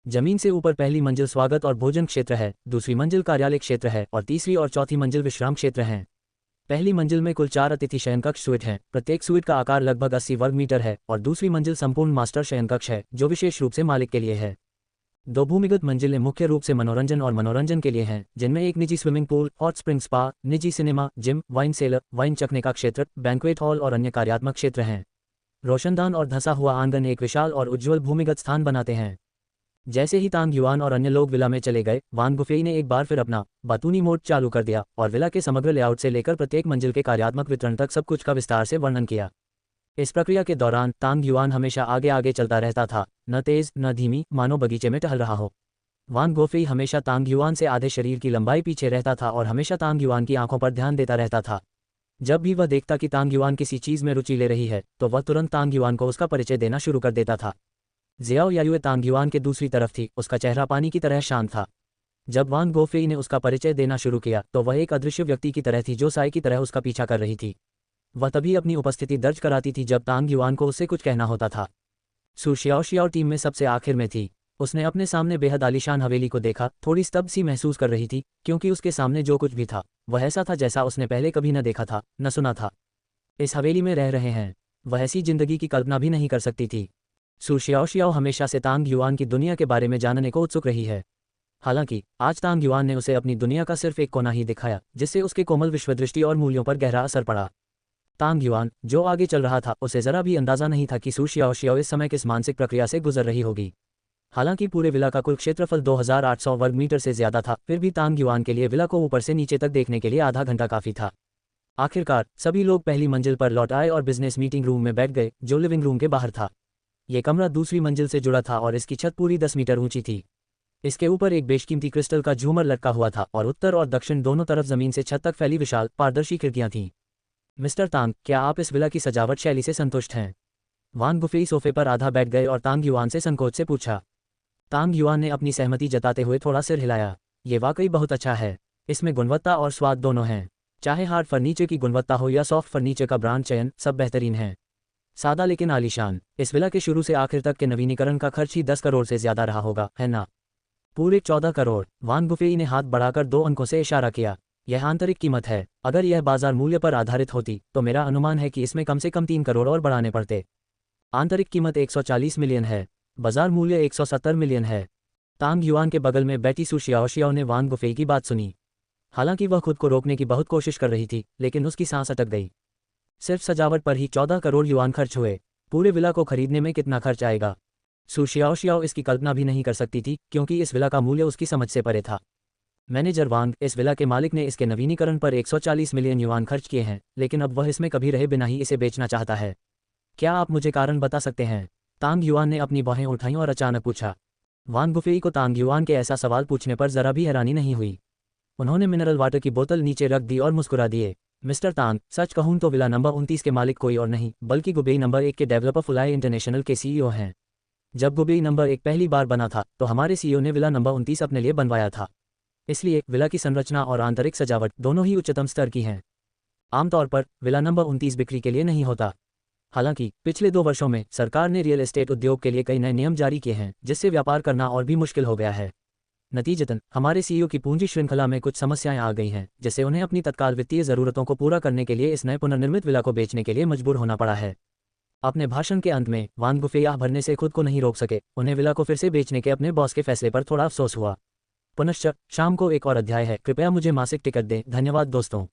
जमीन से ऊपर पहली मंजिल स्वागत और भोजन क्षेत्र है, दूसरी मंजिल कार्यालय क्षेत्र है और तीसरी और चौथी मंजिल विश्राम क्षेत्र हैं। पहली मंजिल में कुल 4 अतिथि शयनकक्ष स्वीट हैं, प्रत्येक स्वीट का आकार लगभग 80 वर्ग मीटर है और दूसरी मंजिल संपूर्ण मास्टर शयनकक्ष है, जो विशेष रूप से मालिक के लिए है। 2 भूमिगत मंजिलें मुख्य रूप से मनोरंजन के लिए हैं, जिनमें एक निजी swimming pool, hot spring spa, निजी cinema, gym, wine cellar, wine चखने का क्षेत्र, बैंक्वेट हॉल और अन्य कार्यात्मक क्षेत्र हैं। रोशनदान और धंसा हुआ आंगन एक विशाल और उज्ज्वल भूमिगत स्थान बनाते हैं। जैसे ही तांग युआन और अन्य लोग विला में चले गए, वान गुफेई ने एक बार फिर अपना बातूनी मोड चालू कर दिया और विला के समग्र लेआउट से लेकर प्रत्येक मंजिल के कार्यात्मक वितरण तक सब कुछ का विस्तार से वर्णन किया। इस प्रक्रिया के दौरान तांग युआन हमेशा आगे आगे चलता रहता था, न तेज न धीमी, मानो बगीचे में टहल रहा हो। वान गुफेई हमेशा तांग युआन से आधे शरीर की लंबाई पीछे रहता था और हमेशा तांग युआन की आंखों पर ध्यान देता रहता था। जब भी वह देखता कि तांग युआन किसी चीज़ में रुचि ले रही है, तो वह तुरंत तांग युआन को उसका परिचय देना शुरू कर देता था। जियाओ यायुए तांग युआन के दूसरी तरफ थी, उसका चेहरा पानी की तरह शांत था। जब वान गुफेई ने उसका परिचय देना शुरू किया तो वह एक अदृश्य व्यक्ति की तरह थी जो साई की तरह उसका पीछा कर रही थी। वह तभी अपनी उपस्थिति दर्ज कराती थी जब तांग युआन को उससे कुछ कहना होता था। सु शियाओ टीम में सबसे आखिर में थी। उसने अपने सामने बेहद आलीशान हवेली को देखा, थोड़ी स्तब्ध सी महसूस कर रही थी, क्योंकि उसके सामने जो कुछ भी था वह ऐसा था जैसा उसने पहले कभी न देखा था, न सुना था। इस हवेली में रह रहे हैं, वह ऐसी जिंदगी की कल्पना भी नहीं कर सकती थी। सु शियाओ हमेशा से तांग युआन की दुनिया के बारे में जानने को उत्सुक रही है। हालांकि आज तांग युआन ने उसे अपनी दुनिया का सिर्फ एक कोना ही दिखाया, जिससे उसके कोमल विश्वदृष्टि और मूल्यों पर गहरा असर पड़ा। तांग युआन, जो आगे चल रहा था, उसे जरा भी अंदाजा नहीं था कि सु शियाओ इस समय किस मानसिक प्रक्रिया से गुजर रही होगी। हालांकि पूरे विला का कुल क्षेत्रफल 2800 वर्ग मीटर से ज्यादा था, फिर भी तांग युआन के लिए विला को ऊपर से नीचे तक देखने के लिए आधा घंटा काफी था। आखिरकार सभी लोग पहली मंजिल पर लौट आए और बिजनेस मीटिंग रूम में बैठ गए, जो लिविंग रूम के बाहर था। ये कमरा दूसरी मंजिल से जुड़ा था और इसकी छत पूरी 10 मीटर ऊंची थी। इसके ऊपर एक बेशकीमती क्रिस्टल का झूमर लटका हुआ था और उत्तर और दक्षिण दोनों तरफ जमीन से छत तक फैली विशाल पारदर्शी खिड़कियां थीं। मिस्टर तांग, क्या आप इस विला की सजावट शैली से संतुष्ट हैं? वान गुफेई सोफे पर आधा बैठ गए और तांग युआन से संकोच से पूछा। तांग युआन ने अपनी सहमति जताते हुए थोड़ा सिर हिलाया। ये वाकई बहुत अच्छा है। इसमें गुणवत्ता और स्वाद दोनों हैं। चाहे हार्ड फर्नीचर की गुणवत्ता हो या सॉफ्ट फर्नीचर का ब्रांड चयन, सब बेहतरीन है। सादा लेकिन आलीशान। इस विला के शुरू से आखिर तक के नवीनीकरण का खर्च ही 10 करोड़ से ज्यादा रहा होगा, है ना? पूरे 14 करोड़। वान गुफेई ने हाथ बढ़ाकर 2 अंकों से इशारा किया। यह आंतरिक कीमत है। अगर यह बाजार मूल्य पर आधारित होती तो मेरा अनुमान है कि इसमें कम से कम 3 करोड़ और बढ़ाने पड़ते। आंतरिक कीमत 140 मिलियन है, बाजार मूल्य 170 मिलियन है। तांग युआन के बगल में बैठी सु शियाओ ने वान गुफेई की बात सुनी। हालांकि वह खुद को रोकने की बहुत कोशिश कर रही थी, लेकिन उसकी सांस अटक गई। सिर्फ सजावट पर ही 14 करोड़ युआन खर्च हुए। पूरे विला को खरीदने में कितना खर्च आएगा? सु शियाओ इसकी कल्पना भी नहीं कर सकती थी, क्योंकि इस विला का मूल्य उसकी समझ से परे था। मैनेजर वांग, इस विला के मालिक ने इसके नवीनीकरण पर 140 मिलियन युआन खर्च किए हैं, लेकिन अब वह इसमें कभी रहे बिना ही इसे बेचना चाहता है। क्या आप मुझे कारण बता सकते हैं? तांग युआन ने अपनी बाहें उठाईं और अचानक पूछा। वान गुफेई को तांग युआन के ऐसा सवाल पूछने पर जरा भी हैरानी नहीं हुई। उन्होंने मिनरल वाटर की बोतल नीचे रख दी और मुस्कुरा दिए। मिस्टर तांग, सच कहूं तो विला नंबर 29 के मालिक कोई और नहीं बल्कि गुबेई नंबर 1 के डेवलपर फुलाई इंटरनेशनल के सीईओ हैं। जब गुबेई नंबर 1 पहली बार बना था तो हमारे सीईओ ने विला नंबर 29 अपने लिए बनवाया था। इसलिए विला की संरचना और आंतरिक सजावट दोनों ही उच्चतम स्तर की हैं। आमतौर पर विला नंबर 29 बिक्री के लिए नहीं होता। हालांकि पिछले 2 वर्षों में सरकार ने रियल एस्टेट उद्योग के लिए कई नए नियम जारी किए हैं, जिससे व्यापार करना और भी मुश्किल हो गया है। नतीजतन हमारे सीईओ की पूंजी श्रृंखला में कुछ समस्याएं आ गई हैं, जिससे उन्हें अपनी तत्काल वित्तीय ज़रूरतों को पूरा करने के लिए इस नए पुनर्निर्मित विला को बेचने के लिए मजबूर होना पड़ा है। अपने भाषण के अंत में वांग बुफे आह भरने से खुद को नहीं रोक सके। उन्हें विला को फिर से बेचने के अपने बॉस के फैसले पर थोड़ा अफसोस हुआ। पुनश्च शाम को एक और अध्याय है। कृपया मुझे मासिक टिकट दें। धन्यवाद दोस्तों।